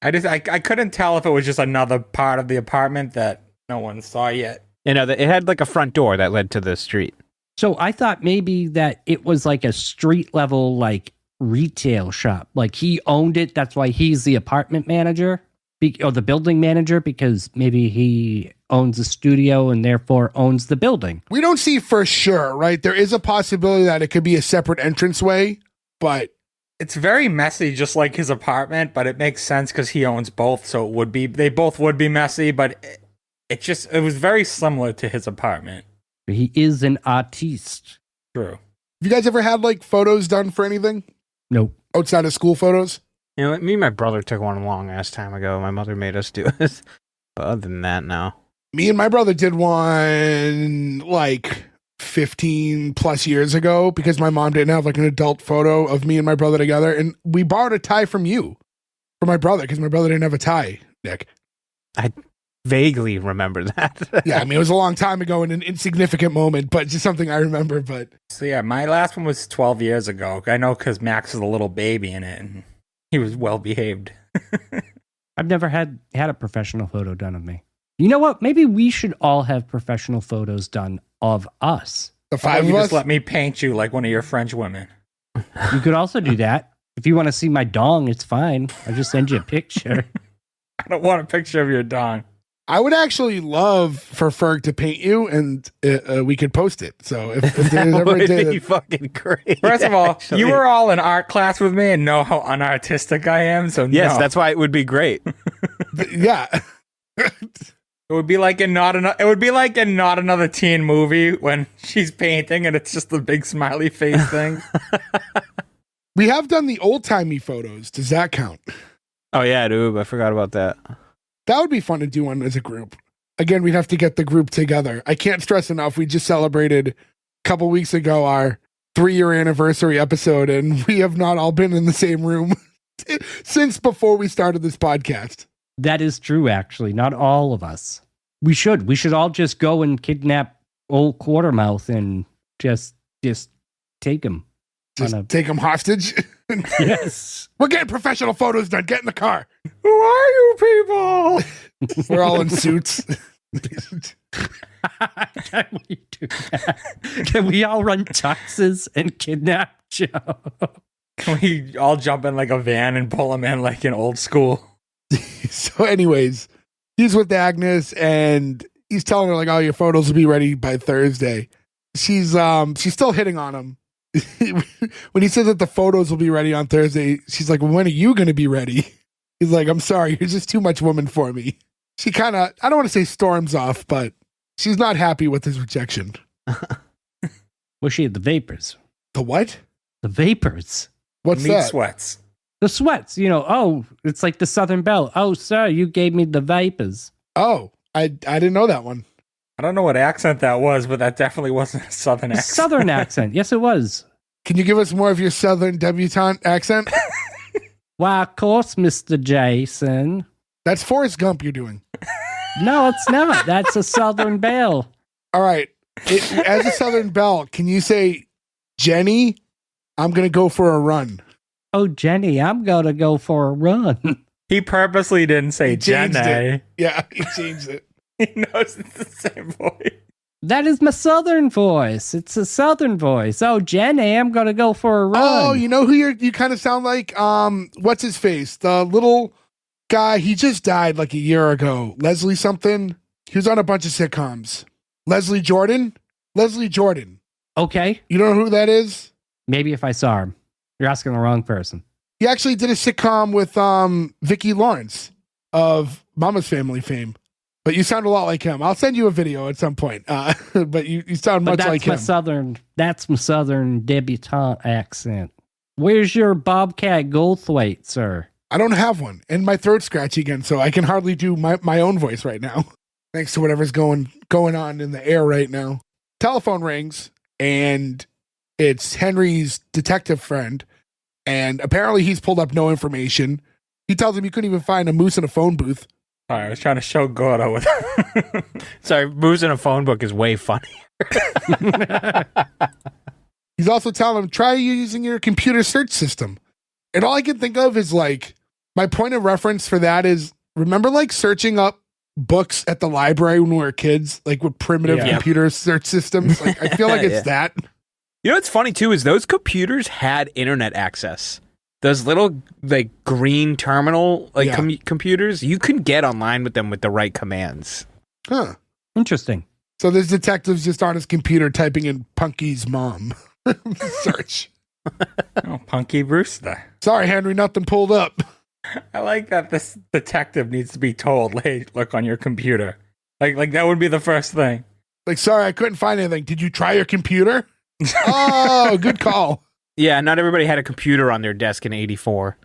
I couldn't tell if it was just another part of the apartment that no one saw yet. It had like a front door that led to the street. So I thought maybe that it was like a street level like retail shop. Like he owned it. That's why he's the apartment manager. Or the building manager, because maybe he owns the studio and therefore owns the building. We don't see for sure, right? There is a possibility that it could be a separate entranceway, but It's very messy, just like his apartment, but it makes sense because he owns both, so they both would be messy, but it was very similar to his apartment. He is an artiste. True. Have you guys ever had like photos done for anything Nope. outside of school photos? You know, me and my brother took one a long ass time ago. My mother made us do it. But other than that, no. Me and my brother did one like 15 plus years ago because my mom didn't have like an adult photo of me and my brother together. And we borrowed a tie from you for my brother because my brother didn't have a tie, Nick. I vaguely remember that. Yeah, I mean, it was a long time ago and an insignificant moment, but just something I remember. But So yeah, my last one was 12 years ago. I know because Max was a little baby in it, and he was well behaved. I've never had a professional photo done of me. You know what? Maybe we should all have professional photos done of us. the Why five don't of you us, just let me paint you like one of your French women? You could also do that. If you want to see my dong, it's fine. I'll just send you a picture. I don't want a picture of your dong. I would actually love for Ferg to paint you and we could post it. So if there's That ever a would day be that, fucking great. First of all, actually. you were all in art class with me and know how unartistic I am. So Yes, no. that's why it would be great. yeah. It would be like in not another teen movie when she's painting and it's just the big smiley face thing. We have done the old timey photos. Does that count? Oh yeah, dude, I forgot about that. That would be fun to do one as a group. Again, we'd have to get the group together. I can't stress enough. We just celebrated a couple weeks ago our 3-year anniversary episode, and we have not all been in the same room since before we started this podcast. That is true, actually. Not all of us. We should. We should all just go and kidnap old Quartermouth and just take him. Just take them hostage. Yes. We're getting professional photos done. Get in the car. Who are you people? We're all in suits. Can we do that? Can we all run tuxes and kidnap Joe? Can we all jump in like a van and pull him in like in old school? So anyways, he's with Agnes and he's telling her like, oh, your photos will be ready by Thursday. She's still hitting on him. When he says that the photos will be ready on Thursday, she's like, well, when are you going to be ready? He's like, I'm sorry, you're just too much woman for me. She kind of, I don't want to say storms off, but she's not happy with his rejection. Well, she had the vapors. The what? The vapors. What's Meat that? sweats. The sweats, oh, it's like the Southern Belle. Oh, sir, you gave me the vapors. Oh, I didn't know that one. I don't know what accent that was, but that definitely wasn't a Southern accent. Southern accent. Yes, it was. Can you give us more of your Southern debutante accent? Why, of course, Mr. Jason. That's Forrest Gump you're doing. No, it's not. That's a Southern Belle. All right. As a Southern Belle, can you say, Jenny, I'm going to go for a run? Oh, Jenny, I'm going to go for a run. He purposely didn't say He changed Jenny. it. Yeah, he changed it. He knows it's the same voice. That is my Southern voice. It's a Southern voice. Oh, Jenny, I'm going to go for a run. Oh, you know who you kind of sound like? What's his face? The little guy, he just died like a year ago. Leslie something. He was on a bunch of sitcoms. Leslie Jordan? Leslie Jordan. Okay. You don't know who that is? Maybe if I saw him. You're asking the wrong person. He actually did a sitcom with Vicki Lawrence of Mama's Family fame. But you sound a lot like him. I'll send you a video at some point. But you sound much like him. That's my Southern debutante accent. Where's your Bobcat Goldthwait, sir? I don't have one. And my throat's scratchy again, so I can hardly do my own voice right now. Thanks to whatever's going on in the air right now. Telephone rings, and it's Henry's detective friend. And apparently he's pulled up no information. He tells him you couldn't even find a moose in a phone booth. Sorry, I was trying to show Gordo with Sorry, moves in a phone book is way funny. He's also telling him, try using your computer search system. And all I can think of is like, my point of reference for that is, remember like searching up books at the library when we were kids, like with primitive Yeah. computer search systems? Like, I feel like it's that. You know what's funny too is those computers had internet access. Those little like green terminal like Yeah. computers, you can get online with them with the right commands. Huh. Interesting. So this detective's just on his computer typing in Punky's mom. Search. Oh, Punky Brewster. Sorry, Henry, nothing pulled up. I like that this detective needs to be told, hey, look on your computer. Like that would be the first thing. Like, sorry, I couldn't find anything. Did you try your computer? Oh, good call. Yeah, not everybody had a computer on their desk in '84.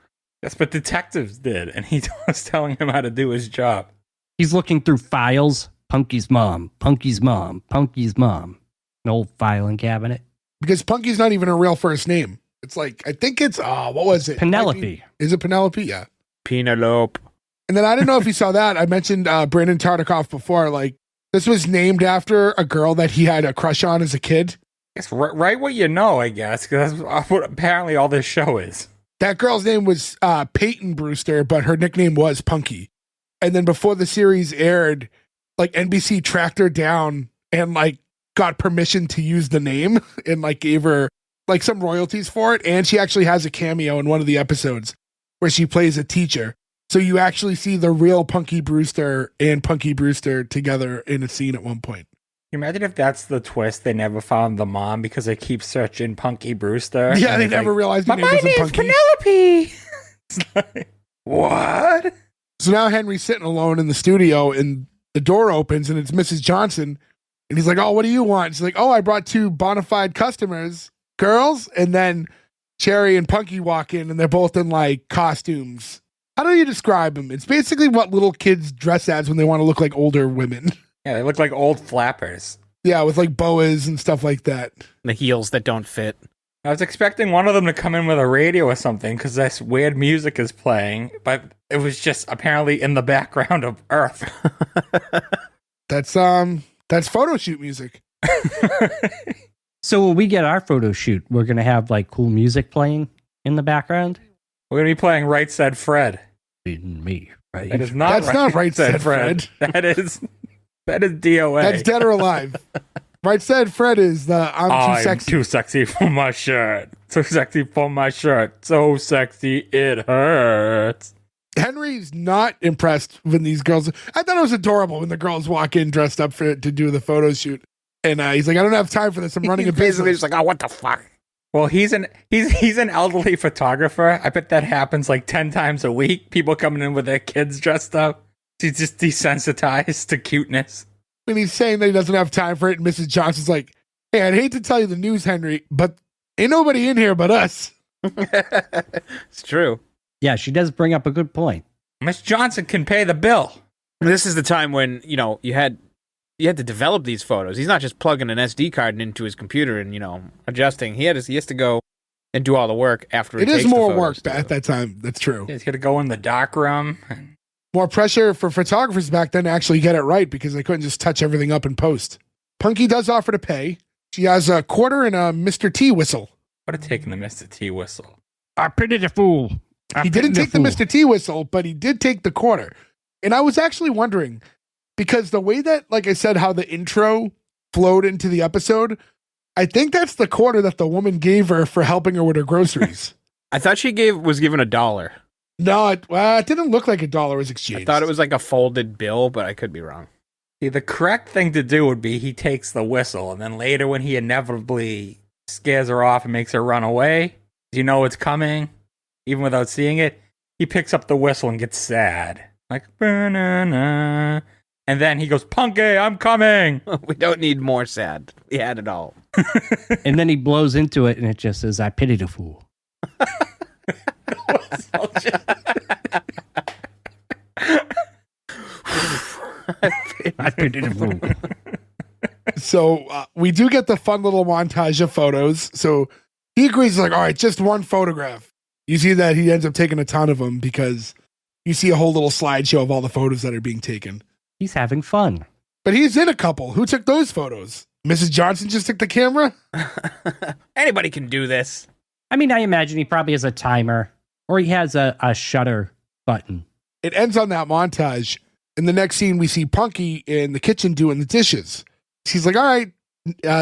Yes, but detectives did, and he was telling him how to do his job. He's looking through files. Punky's mom, Punky's mom, Punky's mom. An old filing cabinet. Because Punky's not even her real first name. It's like, I think it's, what was it? Penelope. Is it Penelope? Yeah. Penelope. And then I don't know if you saw that. I mentioned Brandon Tartikoff before. Like, this was named after a girl that he had a crush on as a kid. It's write what you know, I guess, because that's what apparently all this show is. That girl's name was Peyton Brewster, but her nickname was Punky. And then before the series aired, like NBC tracked her down and like got permission to use the name and like gave her like some royalties for it. And she actually has a cameo in one of the episodes where she plays a teacher. So you actually see the real Punky Brewster and Punky Brewster together in a scene at one point. Can you imagine if that's the twist? They never found the mom because they keep searching Punky Brewster. Yeah, and they it's never like, realized my her name wasn't name's Punky. Penelope. It's like, what? So now Henry's sitting alone in the studio and the door opens and it's Mrs. Johnson. And he's like, oh, what do you want? She's like, oh, I brought 2 bona fide customers, girls. And then Cherry and Punky walk in and they're both in like costumes. How do you describe them? It's basically what little kids dress as when they want to look like older women. Yeah, they look like old flappers. Yeah, with like boas and stuff like that. The heels that don't fit. I was expecting one of them to come in with a radio or something because this weird music is playing, but it was just apparently in the background of Earth. That's photo shoot music. So when we get our photo shoot, we're going to have like cool music playing in the background. We're going to be playing Right Said Fred. In me, right? That is not That's not Right Said Fred. That is DOA. That's Dead or Alive. Right Said Fred is the I'm too sexy for my shirt. So sexy for my shirt. So sexy it hurts. Henry's not impressed when these girls. I thought it was adorable when the girls walk in dressed up to do the photo shoot, and he's like, "I don't have time for this. I'm running a Basically, business." just like, oh, what the fuck? Well, he's an elderly photographer. I bet that happens like 10 times a week. People coming in with their kids dressed up. He's just desensitized to cuteness. And he's saying that he doesn't have time for it, and Mrs. Johnson's like, "Hey, I'd hate to tell you the news, Henry, but ain't nobody in here but us." It's true. Yeah, she does bring up a good point. Miss Johnson can pay the bill. This is the time when, you had to develop these photos. He's not just plugging an SD card into his computer and, adjusting. He has to go and do all the work after It he is takes the more photos, work too. at that time. That's true. He's got to go in the dark room. More pressure for photographers back then to actually get it right because they couldn't just touch everything up in post. Punky does offer to pay. She has a quarter and a Mr. T whistle. Would have taken the Mr. T whistle. I pity the fool. He didn't take the Mr. T whistle, but he did take the quarter. And I was actually wondering, because the way that, like I said, how the intro flowed into the episode, I think that's the quarter that the woman gave her for helping her with her groceries. I thought she was given $1. No, it didn't look like $1 was exchanged. I thought it was like a folded bill, but I could be wrong. See, the correct thing to do would be he takes the whistle, and then later when he inevitably scares her off and makes her run away, you know it's coming, even without seeing it, he picks up the whistle and gets sad. Like, "Ba-na-na." And then he goes, "Punky, I'm coming." We don't need more sad. We had it all. And then he blows into it and it just says, I pity the fool. I pity the fool. So we do get the fun little montage of photos. So he agrees, like, all right, just one photograph. You see that he ends up taking a ton of them because you see a whole little slideshow of all the photos that are being taken. He's having fun. But he's in a couple. Who took those photos? Mrs. Johnson just took the camera? Anybody can do this. I mean, I imagine he probably has a timer or he has a shutter button. It ends on that montage. In the next scene, we see Punky in the kitchen doing the dishes. She's like, all right,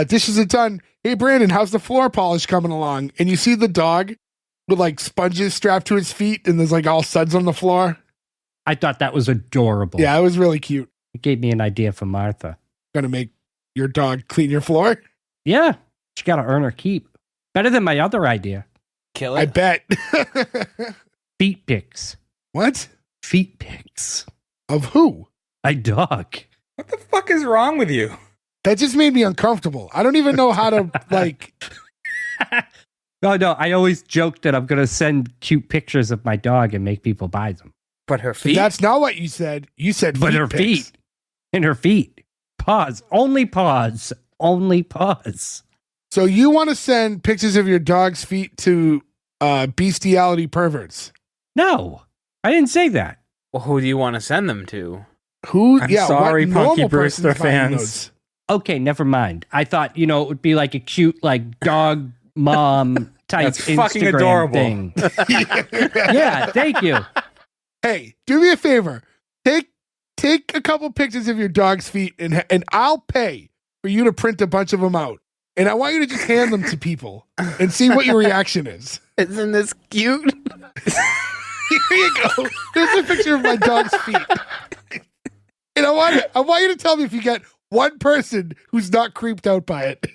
dishes are done. Hey, Brandon, how's the floor polish coming along? And you see the dog with like sponges strapped to his feet and there's like all suds on the floor. I thought that was adorable. Yeah, it was really cute. It gave me an idea for Martha. Gonna make your dog clean your floor? Yeah, she got to earn her keep. Better than my other idea. Kill I it. bet. Feet pics. What? Feet pics. Of who? A dog. What the fuck is wrong with you? That just made me uncomfortable. I don't even know how to, like... No, I always joke that I'm going to send cute pictures of my dog and make people buy them. But her feet. That's not what you said. You said But feet her pics. feet. And her feet. Pause. Only pause. Only pause. So you want to send pictures of your dog's feet to bestiality perverts? No, I didn't say that. Well, who do you want to send them to? Who? I'm yeah, sorry, what Punky normal Brewster person's buying fans. those? Okay, never mind. I thought, it would be like a cute, like, dog mom type That's fucking Instagram adorable. thing. Yeah, thank you. Hey, do me a favor. Take a couple pictures of your dog's feet, and I'll pay for you to print a bunch of them out. And I want you to just hand them to people and see what your reaction is. Isn't this cute? Here you go. There's a picture of my dog's feet. And I want you to tell me if you get one person who's not creeped out by it.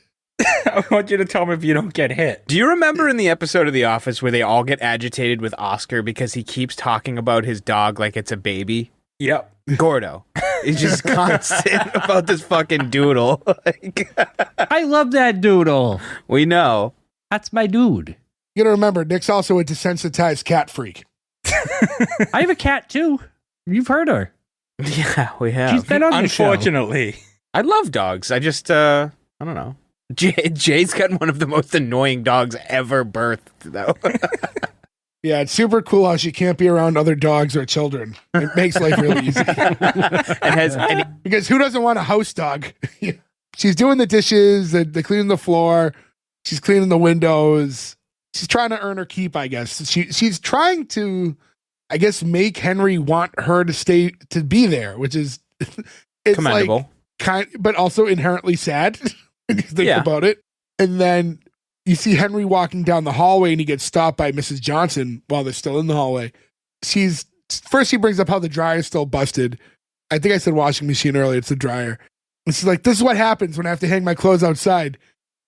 I want you to tell me if you don't get hit. Do you remember in the episode of The Office where they all get agitated with Oscar because he keeps talking about his dog like it's a baby? Yep. Gordo. He's just constant about this fucking doodle. I love that doodle. We know. That's my dude. You gotta remember, Nick's also a desensitized cat freak. I have a cat too. You've heard her. Yeah, we have. She's been on the show. Unfortunately. I love dogs. I just, I don't know. Jay's got one of the most annoying dogs ever birthed, though. Yeah, it's super cool how she can't be around other dogs or children. It makes life really easy. Because who doesn't want a house dog? She's doing the dishes, they're cleaning the floor, she's cleaning the windows. She's trying to earn her keep, I guess. She's trying to, I guess, make Henry want her to be there, which is it's commendable. Like but also inherently sad when you think about it. And then you see Henry walking down the hallway and he gets stopped by Mrs. Johnson while they're still in the hallway. She brings up how the dryer's still busted. I think I said washing machine earlier. It's the dryer. And she's like, this is what happens when I have to hang my clothes outside.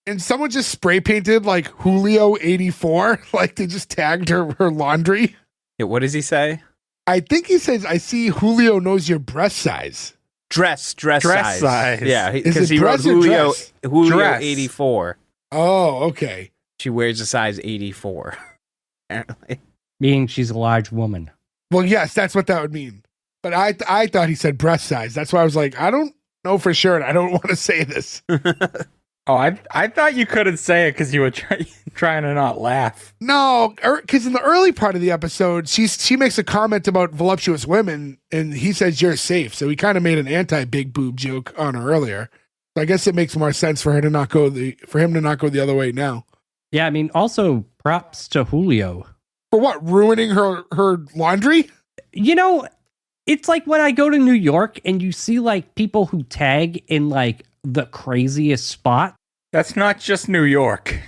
And someone just spray painted like Julio 84. Like they just tagged her laundry. Yeah, what does he say? I think he says, I see Julio knows your breast size. Dress size. Yeah, Is because it he wrote dress or Julio dress? Dress. 84. Oh, okay. She wears a size 84. Apparently. Meaning she's a large woman. Well, yes, that's what that would mean. But I thought he said breast size. That's why I was like, I don't know for sure, and I don't want to say this. Oh, I thought you couldn't say it because you were trying to not laugh. No, because in the early part of the episode, she makes a comment about voluptuous women, and he says you're safe. So he kind of made an anti-big boob joke on her earlier. So I guess it makes more sense for him to not go the other way now. Yeah, I mean, also props to Julio. For what? Ruining her laundry? It's like when I go to New York and you see like people who tag in like the craziest spot. That's not just New York.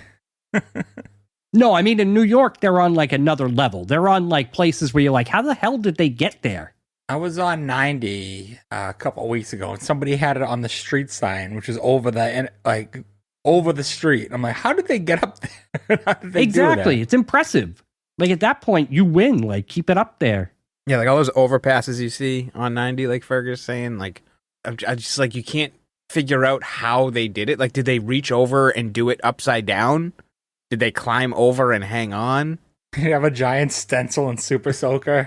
No, I mean, in New York, they're on like another level. They're on like places where you're like, how the hell did they get there? I was on 90 a couple of weeks ago, and somebody had it on the street sign, which is over the street. I'm like, how did they get up there? How did they Exactly. do that? It's impressive. Like at that point, you win. Like keep it up there. Yeah, like all those overpasses you see on 90, like Fergus saying, like, I just like, you can't figure out how they did it. Like, did they reach over and do it upside down? Did they climb over and hang on? You have a giant stencil and Super Soaker.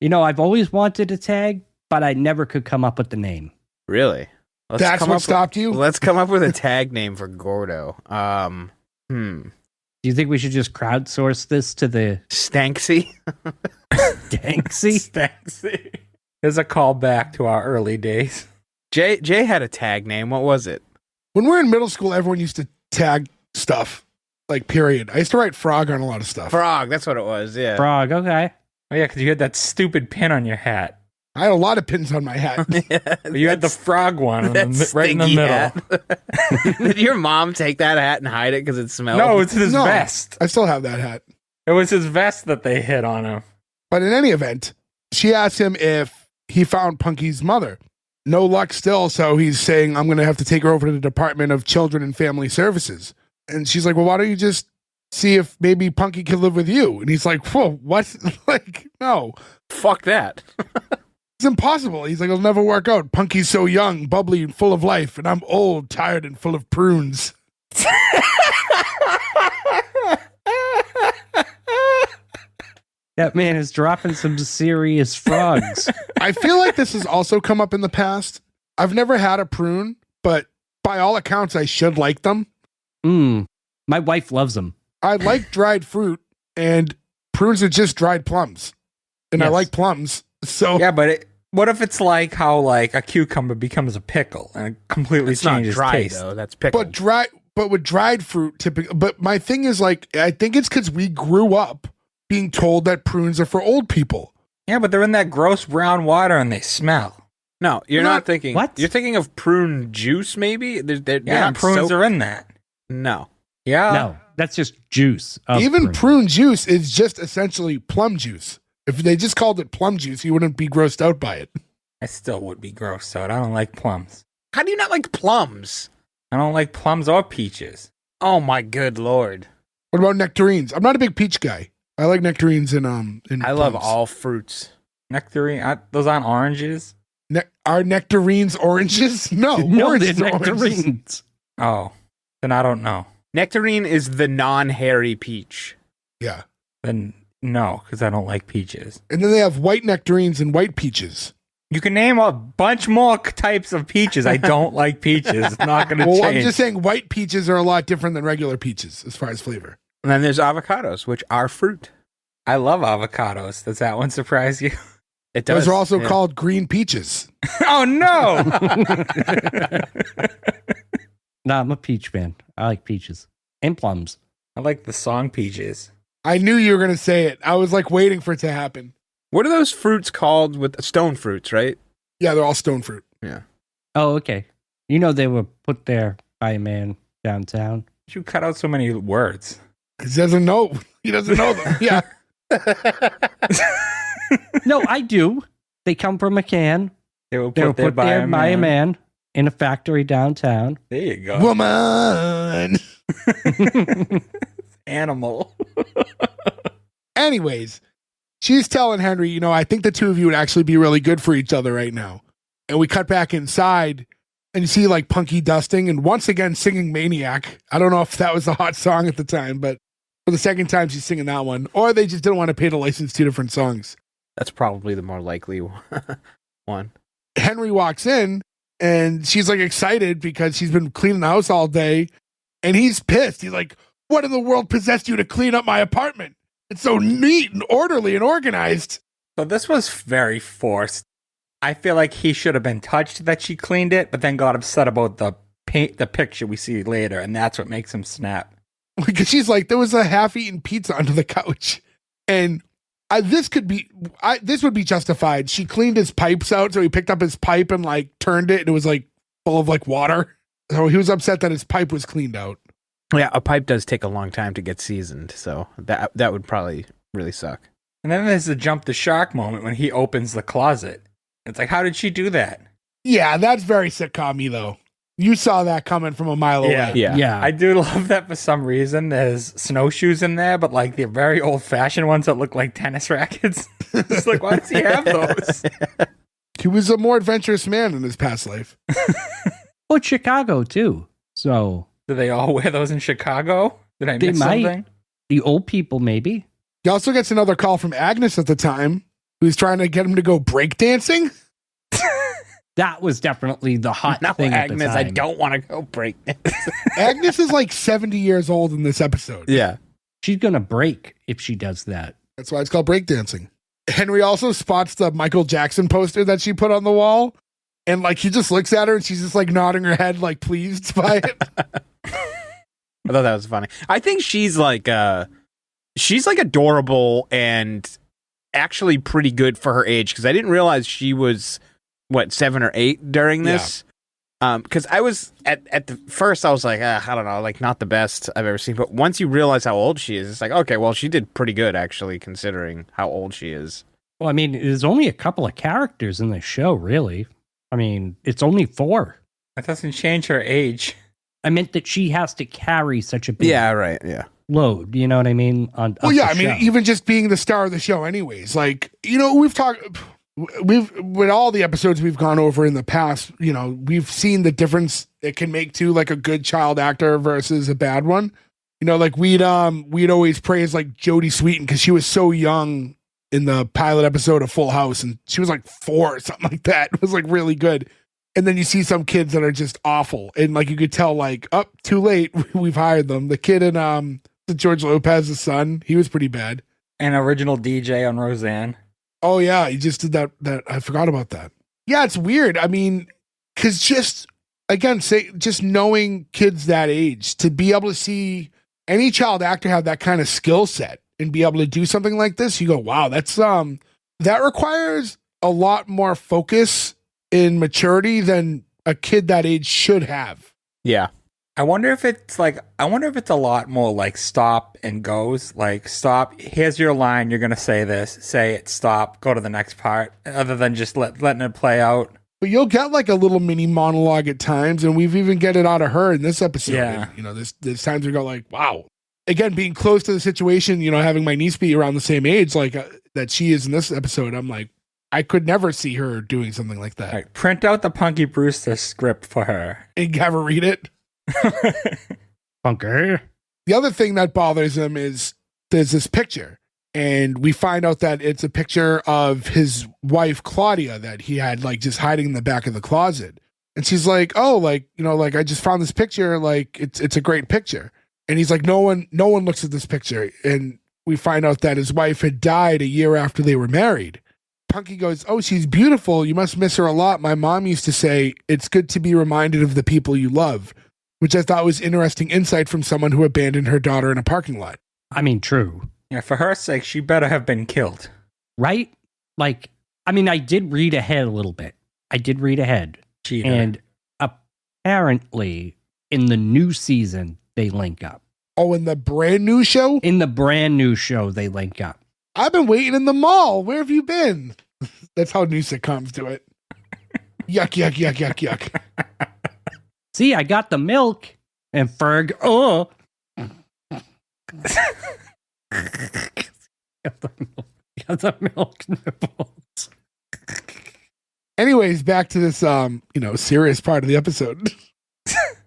I've always wanted a tag, but I never could come up with the name. Really? That's what stopped you? Let's come up with a tag name for Gordo. Do you think we should just crowdsource this to the Stanksy? Stanksy? Stanksy. There's a callback to our early days. Jay had a tag name. What was it? When we were in middle school, everyone used to tag stuff. Like, period. I used to write frog on a lot of stuff. Frog, that's what it was, yeah. Frog, okay. Oh yeah, because you had that stupid pin on your hat. I had a lot of pins on my hat. But you had the frog one right in the stinky middle. Did your mom take that hat and hide it because it smelled? No, it's his No, vest. I still have that hat. It was his vest that they hit on him. But in any event, she asked him if he found Punky's mother. No luck still, so he's saying, I'm going to have to take her over to the Department of Children and Family Services. And she's like, well, why don't you just see if maybe Punky can live with you? And he's like, whoa, what? Like, no. Fuck that. It's impossible. He's like, it'll never work out. Punky's so young, bubbly, and full of life, and I'm old, tired, and full of prunes. That man is dropping some serious frogs. I feel like this has also come up in the past. I've never had a prune, but by all accounts, I should like them. My wife loves them. I like dried fruit, and prunes are just dried plums. And I Yes. like plums. So Yeah, but what if it's like how like a cucumber becomes a pickle and it completely It's not changes dry taste? though. That's pickled. but with dried fruit, typically. But my thing is like, I think it's because we grew up being told that prunes are for old people. Yeah, but they're in that gross brown water and they smell. No, you're Not- not thinking. What? You're thinking of prune juice, maybe? They're Yeah, not prunes so- are in that. No. Yeah. No, that's just juice. of Even prune. prune juice is just essentially plum juice. If they just called it plum juice, you wouldn't be grossed out by it. I still would be grossed out. I don't like plums. How do you not like plums? I don't like plums or peaches. Oh my good lord. What about nectarines? I'm not a big peach guy. I like nectarines and I love plums. all fruits. Nectarine, those aren't oranges? Are nectarines oranges? No, No, oranges they're are oranges. nectarines. Oh, then I don't know. Nectarine is the non-hairy peach. Yeah. Then no, because I don't like peaches. And then they have white nectarines and white peaches. You can name a bunch more types of peaches. I don't like peaches. It's not going to Well, change. I'm just saying white peaches are a lot different than regular peaches as far as flavor. And then there's avocados, which are fruit. I love avocados. Does that one surprise you? It does. Those are also yeah. called green peaches. Oh, no. No, I'm a peach fan. I like peaches and plums. I like the song Peaches. I knew you were going to say it. I was like waiting for it to happen. What are those fruits called with stone fruits, right? Yeah, they're all stone fruit. Yeah. Oh, okay. You know they were put there by a man downtown. You cut out so many words. He doesn't know. He doesn't know them. Yeah. No, I do. They come from a can. They were They were put there by a man. man in a factory downtown. There you go. Woman. Animal. Anyways, she's telling Henry, you know, I think the two of you would actually be really good for each other right now. And we cut back inside and you see like Punky dusting and once again singing Maniac. I don't know if that was a hot song at the time, but for the second time she's singing that one. Or they just didn't want to pay to license two different songs. That's probably the more likely one. Henry walks in and she's like excited because she's been cleaning the house all day and he's pissed. He's like, what in the world possessed you to clean up my apartment? It's so neat and orderly and organized. So this was very forced. I feel like he should have been touched that she cleaned it, but then got upset about the picture we see later, and that's what makes him snap. Because she's like, there was a half-eaten pizza under the couch. And this would be justified. She cleaned his pipes out, so he picked up his pipe and like turned it, and it was like full of like water. So he was upset that his pipe was cleaned out. Yeah, a pipe does take a long time to get seasoned, so that would probably really suck. And then there's the jump the shark moment when he opens the closet. It's like, how did she do that? Yeah, that's very sitcom-y though. You saw that coming from a mile away. Yeah. I do love that for some reason. There's snowshoes in there, but like the very old fashioned ones that look like tennis rackets. It's like, why does he have those? He was a more adventurous man in his past life. Well, it's Chicago too. So Do they all wear those in Chicago? Did I They miss might. something? the old people, maybe. He also gets another call from Agnes at the time, who's trying to get him to go breakdancing. That was definitely the hot No, thing at the Agnes, I time. don't want to go break this. Agnes is like 70 years old in this episode. Yeah. She's gonna break if she does that. That's why it's called breakdancing. Henry also spots the Michael Jackson poster that she put on the wall. And like he just looks at her and she's just like nodding her head like pleased by it. I thought that was funny. I think she's like adorable and actually pretty good for her age, because I didn't realize she was 7 or 8 during this. Because I was at the first, I was like, I don't know, like not the best I've ever seen. But once you realize how old she is, it's like, okay, well, she did pretty good actually, considering how old she is. Well, I mean, there's only a couple of characters in the show, really. I mean, it's only 4. That doesn't change her age. I meant that she has to carry such a big right. Yeah. load. You know what I mean? Well, yeah, I mean, even just being the star of the show, anyways. Like, we've with all the episodes we've gone over in the past, we've seen the difference it can make to like a good child actor versus a bad one. Like we'd always praise like Jodie Sweetin because she was so young in the pilot episode of Full House, and she was like 4 or something like that. It was like really good. And then you see some kids that are just awful, and like you could tell, like, too late, we've hired them. The kid in the George Lopez's son, he was pretty bad. An original DJ on Roseanne. Oh yeah, he just did that. I forgot about that. Yeah, it's weird. I mean, because just knowing kids that age, to be able to see any child actor have that kind of skill set and be able to do something like this, you go, wow, that's that requires a lot more focus and maturity than a kid that age should have. Yeah. I wonder if it's a lot more like stop and goes. Like, stop, here's your line, you're gonna say this, say it, stop, go to the next part, other than just letting it play out. But you'll get like a little mini monologue at times, and we've even get it out of her in this episode. Yeah. And, there's times we go like, wow. Again, being close to the situation, having my niece be around the same age like that she is in this episode, I'm like, I could never see her doing something like that. Right, print out the Punky Brewster script for her And have her read it. Punker. The other thing that bothers him is there's this picture, and we find out that it's a picture of his wife, Claudia, that he had like just hiding in the back of the closet. And she's like, oh, like, I just found this picture. Like, it's a great picture. And he's like, no one looks at this picture. And we find out that his wife had died a year after they were married. Punky goes, oh, she's beautiful. You must miss her a lot. My mom used to say, it's good to be reminded of the people you love, which I thought was interesting insight from someone who abandoned her daughter in a parking lot. I mean, true. Yeah, for her sake, she better have been killed. Right? Like, I mean, I did read ahead a little bit. Cheater. And apparently, in the new season, they link up. Oh, in the brand new show? In the brand new show, they link up. I've been waiting in the mall. Where have you been? That's how new sitcoms do it. Yuck, yuck, yuck, yuck, yuck. See, I got the milk. And Ferg, oh. got the milk nipples. Anyways, back to this, serious part of the episode.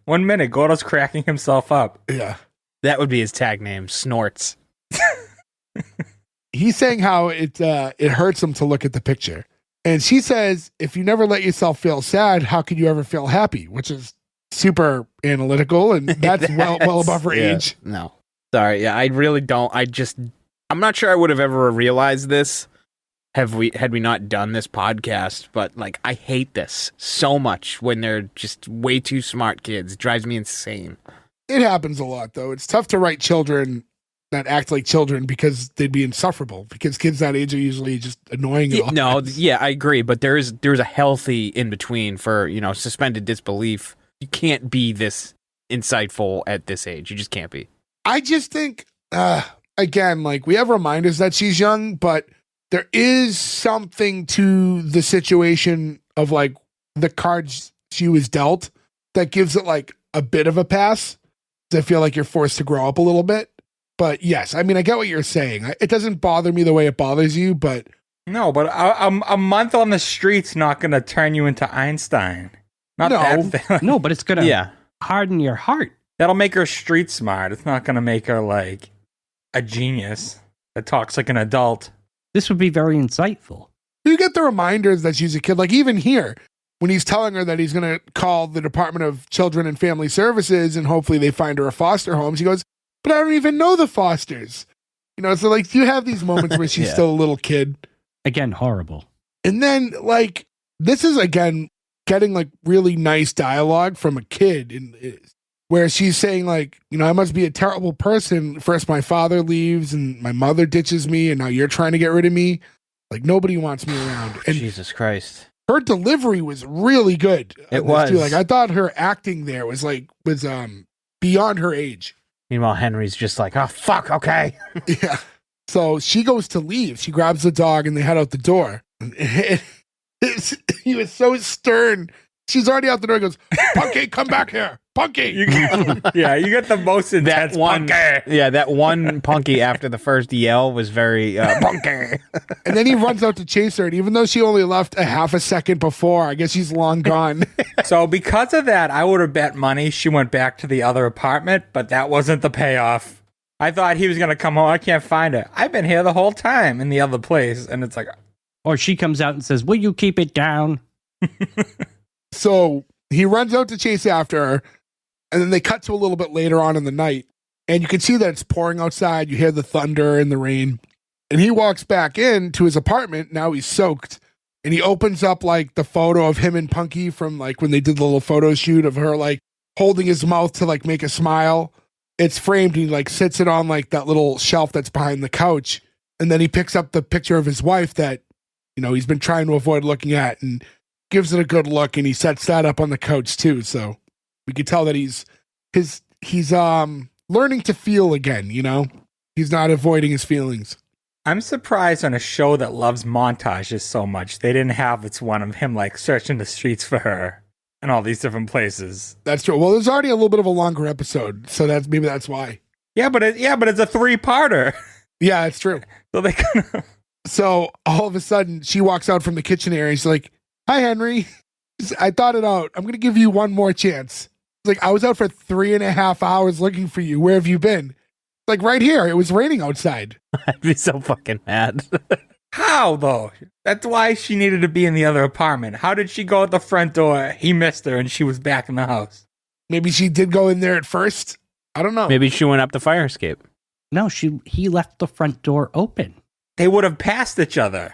1 minute, Gordo's cracking himself up. Yeah. That would be his tag name, Snorts. He's saying how it hurts him to look at the picture. And she says, if you never let yourself feel sad, how could you ever feel happy? Which is super analytical, and that's well above her age. No. Sorry. Yeah, I really don't. I'm not sure I would have ever realized this had we not done this podcast, but like, I hate this so much when they're just way too smart kids. It drives me insane. It happens a lot, though. It's tough to write children that act like children because they'd be insufferable, because kids that age are usually just annoying. I agree, but there's a healthy in between for, suspended disbelief. You can't be this insightful at this age. You just can't be. I just think, again, like, we have reminders that she's young, but there is something to the situation of like the cards she was dealt that gives it like a bit of a pass. I feel like you're forced to grow up a little bit. But yes, I mean, I get what you're saying. It doesn't bother me the way it bothers you, but... No, but a month on the street's not going to turn you into Einstein. Not that. No, but it's going to harden your heart. That'll make her street smart. It's not going to make her, like, a genius that talks like an adult. This would be very insightful. You get the reminders that she's a kid. Like, even here, when he's telling her that he's going to call the Department of Children and Family Services and hopefully they find her a foster home, she goes, but I don't even know the Fosters. So like, you have these moments where she's still a little kid. Again, horrible. And then, like, this is, again, getting, like, really nice dialogue from a kid where she's saying, like, I must be a terrible person. First my father leaves and my mother ditches me, and now you're trying to get rid of me. Like, nobody wants me around. And Jesus Christ. her delivery was really good. It was. Like, I thought her acting there was beyond her age. Meanwhile, Henry's just like, oh, fuck, okay. Yeah. So she goes to leave. She grabs the dog and they head out the door. He was so stern She's already out the door and goes, Punky, come back here. Punky. You get the most intense Punky. Yeah, that one Punky after the first yell was very Punky. And then he runs out to chase her. And even though she only left a half a second before, I guess she's long gone. So because of that, I would have bet money she went back to the other apartment, but that wasn't the payoff. I thought he was going to come home. I can't find her. I've been here the whole time in the other place. And it's like... Or she comes out and says, will you keep it down? So he runs out to chase after her, and then they cut to a little bit later on in the night, and you can see that it's pouring outside. You hear the thunder and the rain, and he walks back into his apartment. Now he's soaked, and he opens up like the photo of him and Punky from like when they did the little photo shoot of her like holding his mouth to like make a smile. It's framed, and he like sits it on like that little shelf that's behind the couch, and then he picks up the picture of his wife that, you know, he's been trying to avoid looking at, and gives it a good look, and he sets that up on the couch too. So we can tell that he's learning to feel again, you know? He's not avoiding his feelings. I'm surprised on a show that loves montages so much, they didn't have it's one of him like searching the streets for her and all these different places. That's true. Well, there's already a little bit of a longer episode, so that's why. Yeah, but it's a 3-parter. Yeah, it's true. So they kind of... So all of a sudden, she walks out from the kitchen area. She's like, hi, Henry. I thought it out. I'm going to give you one more chance. It's like, I was out for 3.5 hours looking for you. Where have you been? Like, right here. It was raining outside. I'd be so fucking mad. How, though? That's why she needed to be in the other apartment. How did she go at the front door? He missed her, and she was back in the house. Maybe she did go in there at first. I don't know. Maybe she went up the fire escape. No, he left the front door open. They would have passed each other.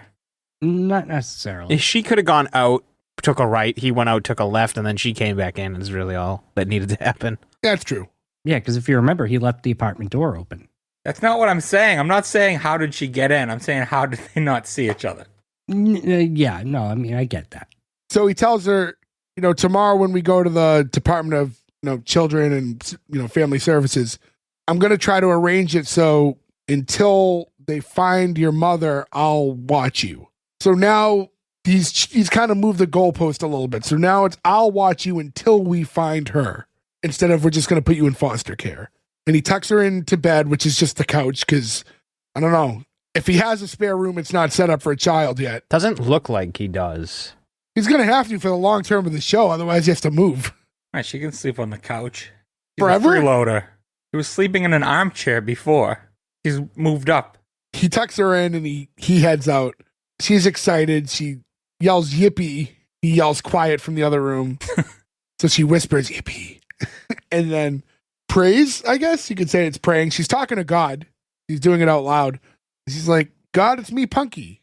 Not necessarily. She could have gone out, took a right, he went out, took a left, and then she came back in is really all that needed to happen. That's true. Yeah, because if you remember, he left the apartment door open. That's not what I'm saying. I'm not saying how did she get in. I'm saying how did they not see each other? Yeah, no, I mean, I get that. So he tells her, you know, tomorrow when we go to the Department of, you know, Children and, you know, Family Services, I'm going to try to arrange it so until they find your mother, I'll watch you. So now he's kind of moved the goalpost a little bit. So now it's I'll watch you until we find her, instead of we're just going to put you in foster care. And he tucks her into bed, which is just the couch, because I don't know. If he has a spare room, it's not set up for a child yet. Doesn't look like he does. He's going to have to for the long term of the show. Otherwise, he has to move. Right, she can sleep on the couch. She's Forever? a freeloader. He was sleeping in an armchair before. She's moved up. He tucks her in and he heads out. She's excited. She yells yippee. He yells quiet from the other room. So she whispers yippee. And then prays, I guess you could say it's praying. She's talking to God. She's doing it out loud. She's like, God, it's me, Punky.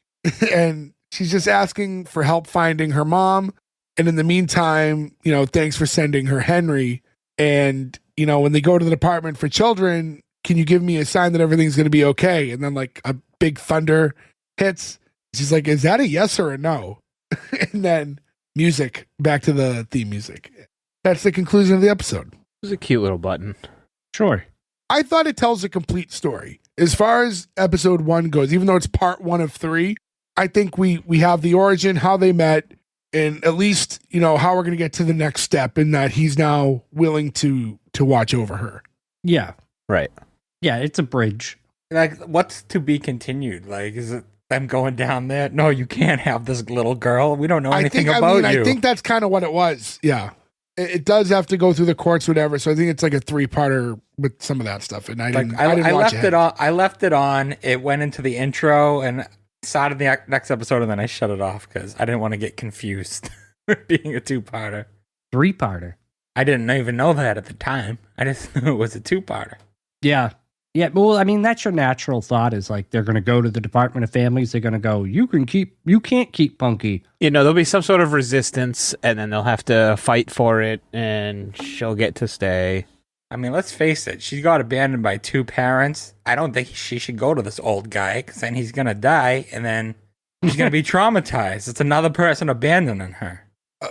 And she's just asking for help finding her mom. And in the meantime, you know, thanks for sending her Henry. And, you know, when they go to the Department for Children, can you give me a sign that everything's going to be okay? And then like a big thunder hits. She's like, is that a yes or a no? And then music, back to the theme music. That's the conclusion of the episode. It was a cute little button. Sure. I thought it tells a complete story. As far as episode 1 goes, even though it's part 1 of 3, I think we have the origin, how they met, and at least, you know, how we're going to get to the next step in that he's now willing to watch over her. Yeah. Right. Yeah, it's a bridge. Like, what's to be continued? Like, is it them going down there? No, you can't have this little girl. We don't know anything about you. I think that's kind of what it was. Yeah. It does have to go through the courts, whatever. So I think it's like a 3-parter with some of that stuff. And I didn't watch left it on. I left it on. It went into the intro and started the next episode, and then I shut it off because I didn't want to get confused with being a 2-parter. 3-parter. I didn't even know that at the time. I just knew it was a 2-parter. Yeah. Yeah, well, I mean, that's your natural thought is like they're going to go to the Department of Families. They're going to go, you can't keep Punky. You know, there'll be some sort of resistance, and then they'll have to fight for it, and she'll get to stay. I mean, let's face it. She got abandoned by 2 parents. I don't think she should go to this old guy, because then he's going to die, and then she's going to be traumatized. It's another person abandoning her.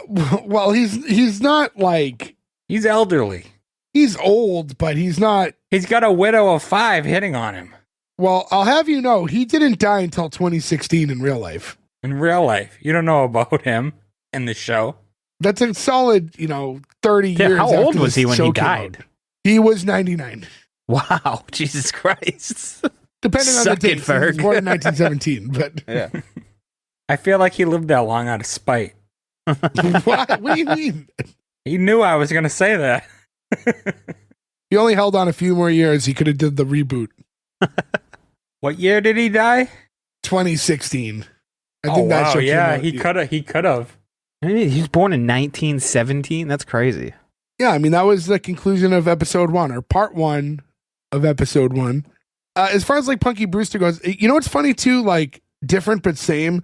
Well, he's not like... He's elderly. He's old, but he's not... He's got a widow of 5 hitting on him. Well, I'll have you know, he didn't die until 2016 in real life. In real life. You don't know about him in the show. That's a solid, 30 years. How old after was he this when show he came died? out. He was 99. Wow, Jesus Christ. Depending on the Suck it, date. He was Ferg. born in 1917, but Yeah. I feel like he lived that long out of spite. what do you mean? He knew I was going to say that. He only held on a few more years. He could have did the reboot. What year did he die? 2016. I think that show came yeah, out. he could have. I mean, he was born in 1917. That's crazy. Yeah, I mean, that was the conclusion of episode 1, or part 1 of episode 1. As far as like Punky Brewster goes, what's funny too, like different but same.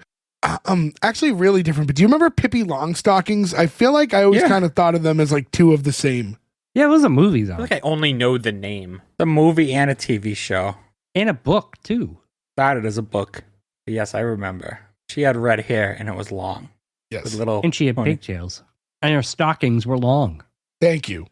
Actually really different. But do you remember Pippi Longstockings? I feel like I always kind of thought of them as like two of the same. Yeah, it was a movie though. I feel like I only know the name. The movie and a TV show. And a book too. Started as a book. Yes, I remember. She had red hair and it was long. Yes. With little And she had pony. pigtails. And her stockings were long. Thank you.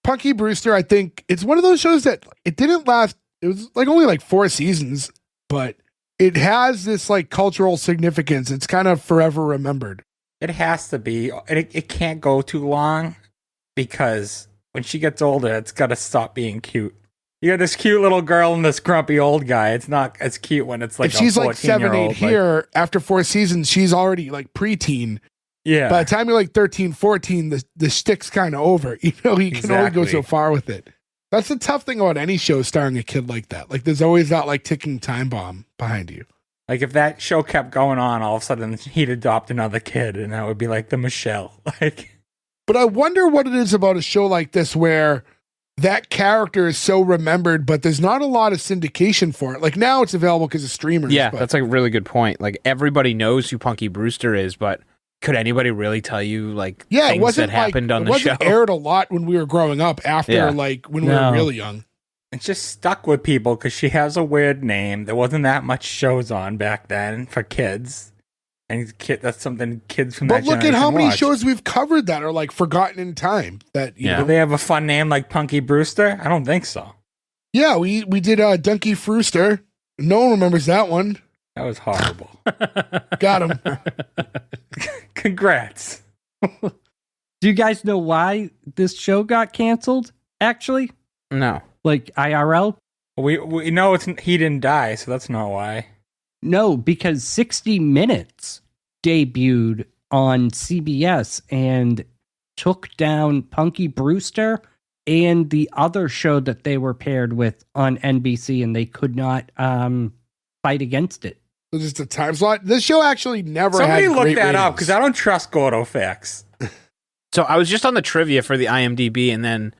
Punky Brewster, I think it's one of those shows that it didn't last. It was like only like 4 seasons, but it has this like cultural significance. It's kind of forever remembered. It has to be. It can't go too long because when she gets older, it's got to stop being cute. You got this cute little girl and this grumpy old guy. It's not as cute when it's like If she's like 7, 8 14-year-old, here, after 4 seasons, she's already like preteen. Yeah. By the time you're like 13, 14, the shtick's kind of over. You can only go so Exactly. far with it. That's the tough thing about any show starring a kid like that. Like there's always that like ticking time bomb behind you. Like if that show kept going on, all of a sudden he'd adopt another kid, and that would be like the Michelle. Like, But I wonder what it is about a show like this where that character is so remembered, but there's not a lot of syndication for it. Like now it's available because of streamers. Yeah, but that's like a really good point. Like everybody knows who Punky Brewster is, but could anybody really tell you like it things wasn't that happened on it the show? wasn't aired a lot when we were growing up. After Yeah. like when we were really young. it's just stuck with people because she has a weird name. There wasn't that much shows on back then for kids, and that's something kids from But that look at generation how many watch. shows we've covered that are like forgotten in time. That you Yeah. know, Do they have a fun name like Punky Brewster? I don't think so. yeah, we did Dunky Frooster. No one remembers that one. That was horrible. Got him. Congrats. Do you guys know why this show got canceled? Actually, No. like IRL? We know he didn't die, so that's not why. No, because 60 Minutes debuted on CBS and took down Punky Brewster and the other show that they were paired with on NBC, and they could not fight against it. So just a time slot. This show actually never Somebody had look great that up ratings. because I don't trust Gordo facts. So I was just on the trivia for the IMDb, and then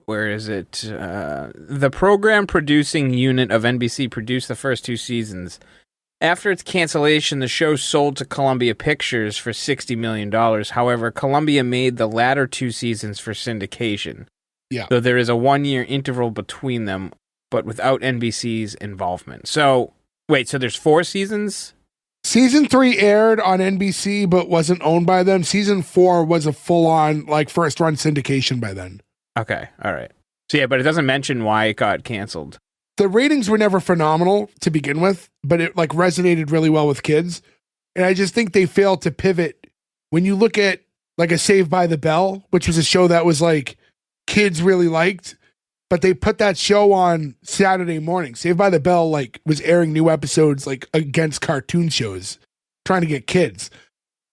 where is it? The program producing unit of NBC produced the first 2 seasons. After its cancellation, the show sold to Columbia Pictures for $60 million. However, Columbia made the latter 2 seasons for syndication. Yeah. So there is a 1-year interval between them, but without NBC's involvement. So, wait, so there's 4 seasons? Season 3 aired on NBC, but wasn't owned by them. Season 4 was a full-on like first-run syndication by then. Okay, all right. So yeah, but it doesn't mention why it got canceled. The ratings were never phenomenal to begin with, but it like resonated really well with kids. And I just think they failed to pivot. When you look at like a Saved by the Bell, which was a show that was like kids really liked, but they put that show on Saturday morning. Saved by the Bell like was airing new episodes like against cartoon shows, trying to get kids.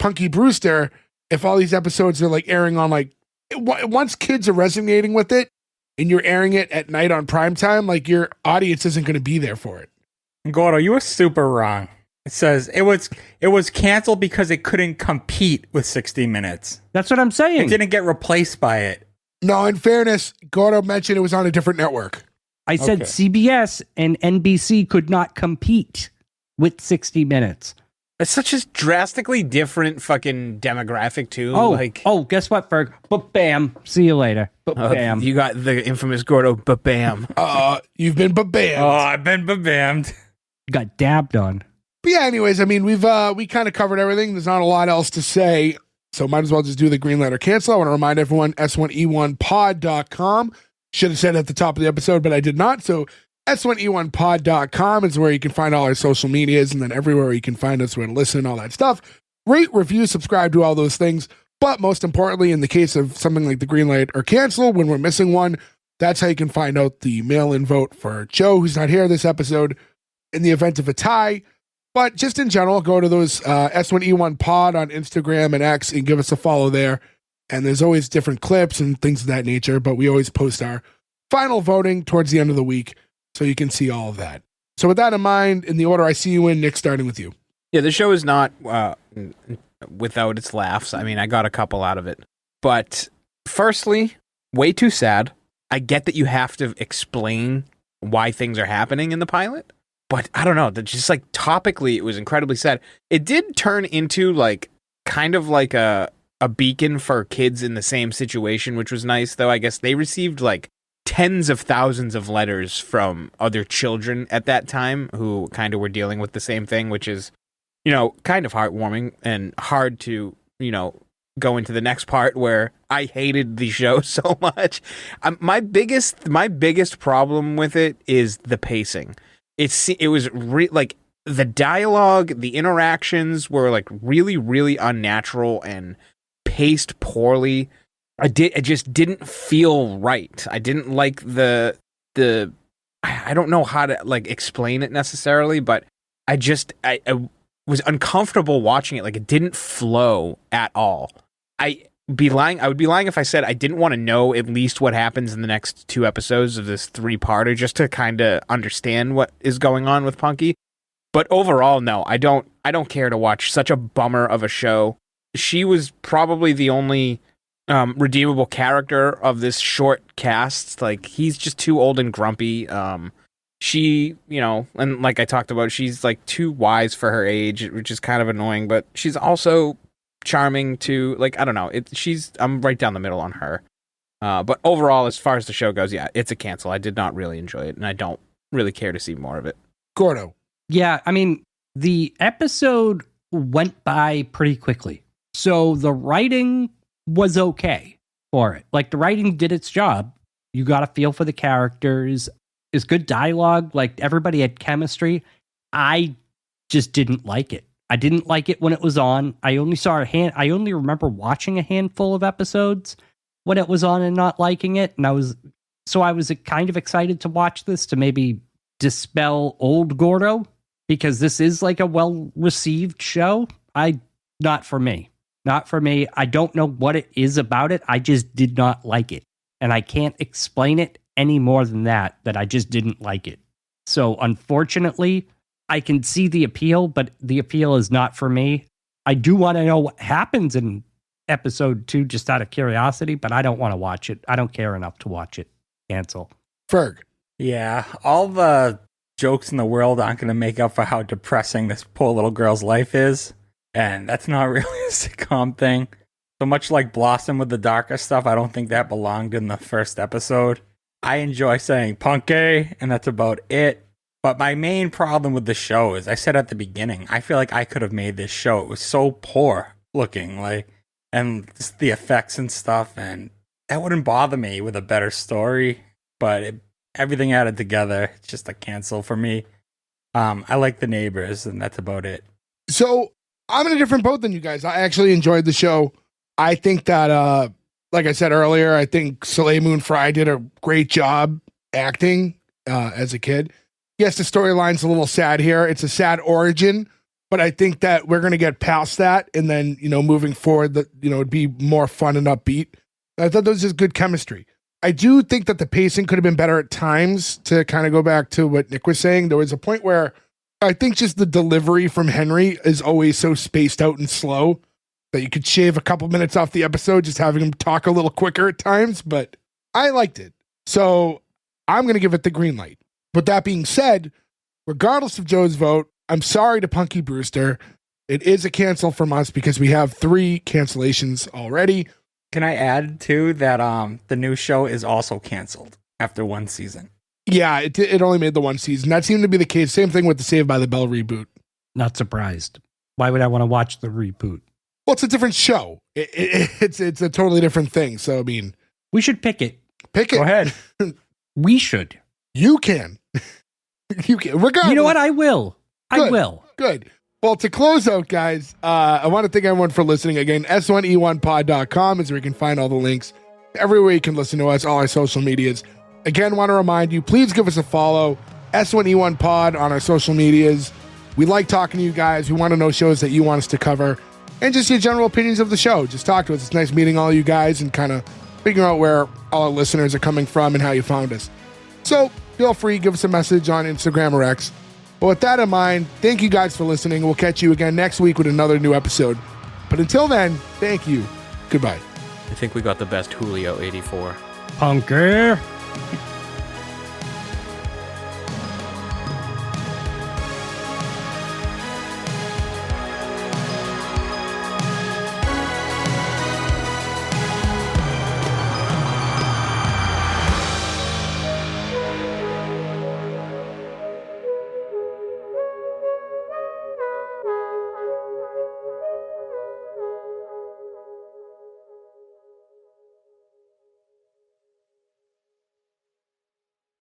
Punky Brewster, if all these episodes are like airing on like once kids are resonating with it, and you're airing it at night on primetime, like your audience isn't going to be there for it. Gordo, you were super wrong. It says it was canceled because it couldn't compete with 60 Minutes. That's what I'm saying. It didn't get replaced by it. No, in fairness, Gordo mentioned it was on a different network. I said Okay. CBS and NBC could not compete with 60 Minutes. It's such a drastically different fucking demographic too. Guess what, Ferg? But bam. See you later. But bam. You got the infamous Gordo ba-bam. You've been banned. Oh, I've been bammed. Got dabbed on. But yeah, anyways, I mean, we kind of covered everything. There's not a lot else to say, so might as well just do the green letter cancel. I want to remind everyone, S1E1pod.com. Should have said it at the top of the episode, but I did not. So S1E1pod.com is where you can find all our social medias, and then everywhere you can find us where to listen, all that stuff. Rate, review, subscribe to all those things. But most importantly, in the case of something like the green light or cancel, when we're missing one, that's how you can find out the mail-in vote for Joe, who's not here this episode, in the event of a tie. But just in general, go to those S1E1 pod on Instagram and X and give us a follow there. And there's always different clips and things of that nature, but we always post our final voting towards the end of the week, so you can see all of that. So with that in mind, in the order I see you in, Nick, starting with you. Yeah, the show is not without its laughs. I mean, I got a couple out of it. But firstly, way too sad. I get that you have to explain why things are happening in the pilot, but I don't know. Just like topically, it was incredibly sad. It did turn into like kind of like a beacon for kids in the same situation, which was nice, though. I guess they received like tens of thousands of letters from other children at that time who kind of were dealing with the same thing, which is, you know, kind of heartwarming and hard to, you know, go into the next part where I hated the show so much. My biggest problem with it is the pacing. It was like the dialogue, the interactions were like really, really unnatural and paced poorly. It just didn't feel right. I didn't like the I don't know how to like explain it necessarily, but I was uncomfortable watching it. Like it didn't flow at all. I would be lying if I said I didn't want to know at least what happens in the next 2 episodes of this 3-parter just to kind of understand what is going on with Punky. But overall, no, I don't care to watch such a bummer of a show. She was probably the only redeemable character of this short cast. Like, he's just too old and grumpy. She, you know, and like I talked about, she's like too wise for her age, which is kind of annoying, but she's also charming too. Like, I don't know. I'm right down the middle on her. But overall, as far as the show goes, yeah, it's a cancel. I did not really enjoy it, and I don't really care to see more of it. Gordo. Yeah, I mean, the episode went by pretty quickly. So the writing was okay for it. Like, the writing did its job. You got a feel for the characters. It's good dialogue. Like, everybody had chemistry. I just didn't like it. I didn't like it when it was on. I only remember watching a handful of episodes when it was on and not liking it. And I was kind of excited to watch this to maybe dispel old Gordo, because this is like a well-received show. Not for me. I don't know what it is about it. I just did not like it. And I can't explain it any more than that I just didn't like it. So unfortunately, I can see the appeal, but the appeal is not for me. I do want to know what happens in episode 2 just out of curiosity, but I don't want to watch it. I don't care enough to watch it. Cancel. Ferg. Yeah, all the jokes in the world aren't going to make up for how depressing this poor little girl's life is. And that's not really a sitcom thing. So much like Blossom with the darker stuff, I don't think that belonged in the first episode. I enjoy saying Punky, and that's about it. But my main problem with the show is, I said at the beginning, I feel like I could have made this show. It was so poor looking, like, and just the effects and stuff, and that wouldn't bother me with a better story. But everything added together, it's just a cancel for me. I like The Neighbors, and that's about it. So I'm in a different boat than you guys. I actually enjoyed the show. I think that, like I said earlier, I think Soleil Moon Frye did a great job acting as a kid. Yes, the storyline's a little sad here. It's a sad origin, but I think that we're going to get past that, and then, you know, moving forward, it'd be more fun and upbeat. I thought there was just good chemistry. I do think that the pacing could have been better at times. To kind of go back to what Nick was saying, there was a point where I think just the delivery from Henry is always so spaced out and slow that you could shave a couple minutes off the episode just having him talk a little quicker at times, but I liked it. So I'm going to give it the green light. With that being said, regardless of Joe's vote, I'm sorry to Punky Brewster. It is a cancel from us because we have 3 cancellations already. Can I add, too, that the new show is also canceled after 1 season? Yeah, it only made the 1 season. That seemed to be the case. Same thing with the Saved by the Bell reboot. Not surprised. Why would I want to watch the reboot? Well, it's a different show. It's a totally different thing. So, I mean... We should pick it. Pick it. Go ahead. We should. You can. You can. Regardless. You know what? I will. Good. I will. Good. Well, to close out, guys, I want to thank everyone for listening. Again, S1E1pod.com is where you can find all the links everywhere you can listen to us, all our social medias. Again, want to remind you, please give us a follow, S1E1 Pod on our social medias. We like talking to you guys. We want to know shows that you want us to cover and just your general opinions of the show. Just talk to us. It's nice meeting all you guys and kind of figuring out where all our listeners are coming from and how you found us. So feel free, give us a message on Instagram or X. But with that in mind, thank you guys for listening. We'll catch you again next week with another new episode. But until then, thank you. Goodbye. I think we got the best Julio 84. Punky.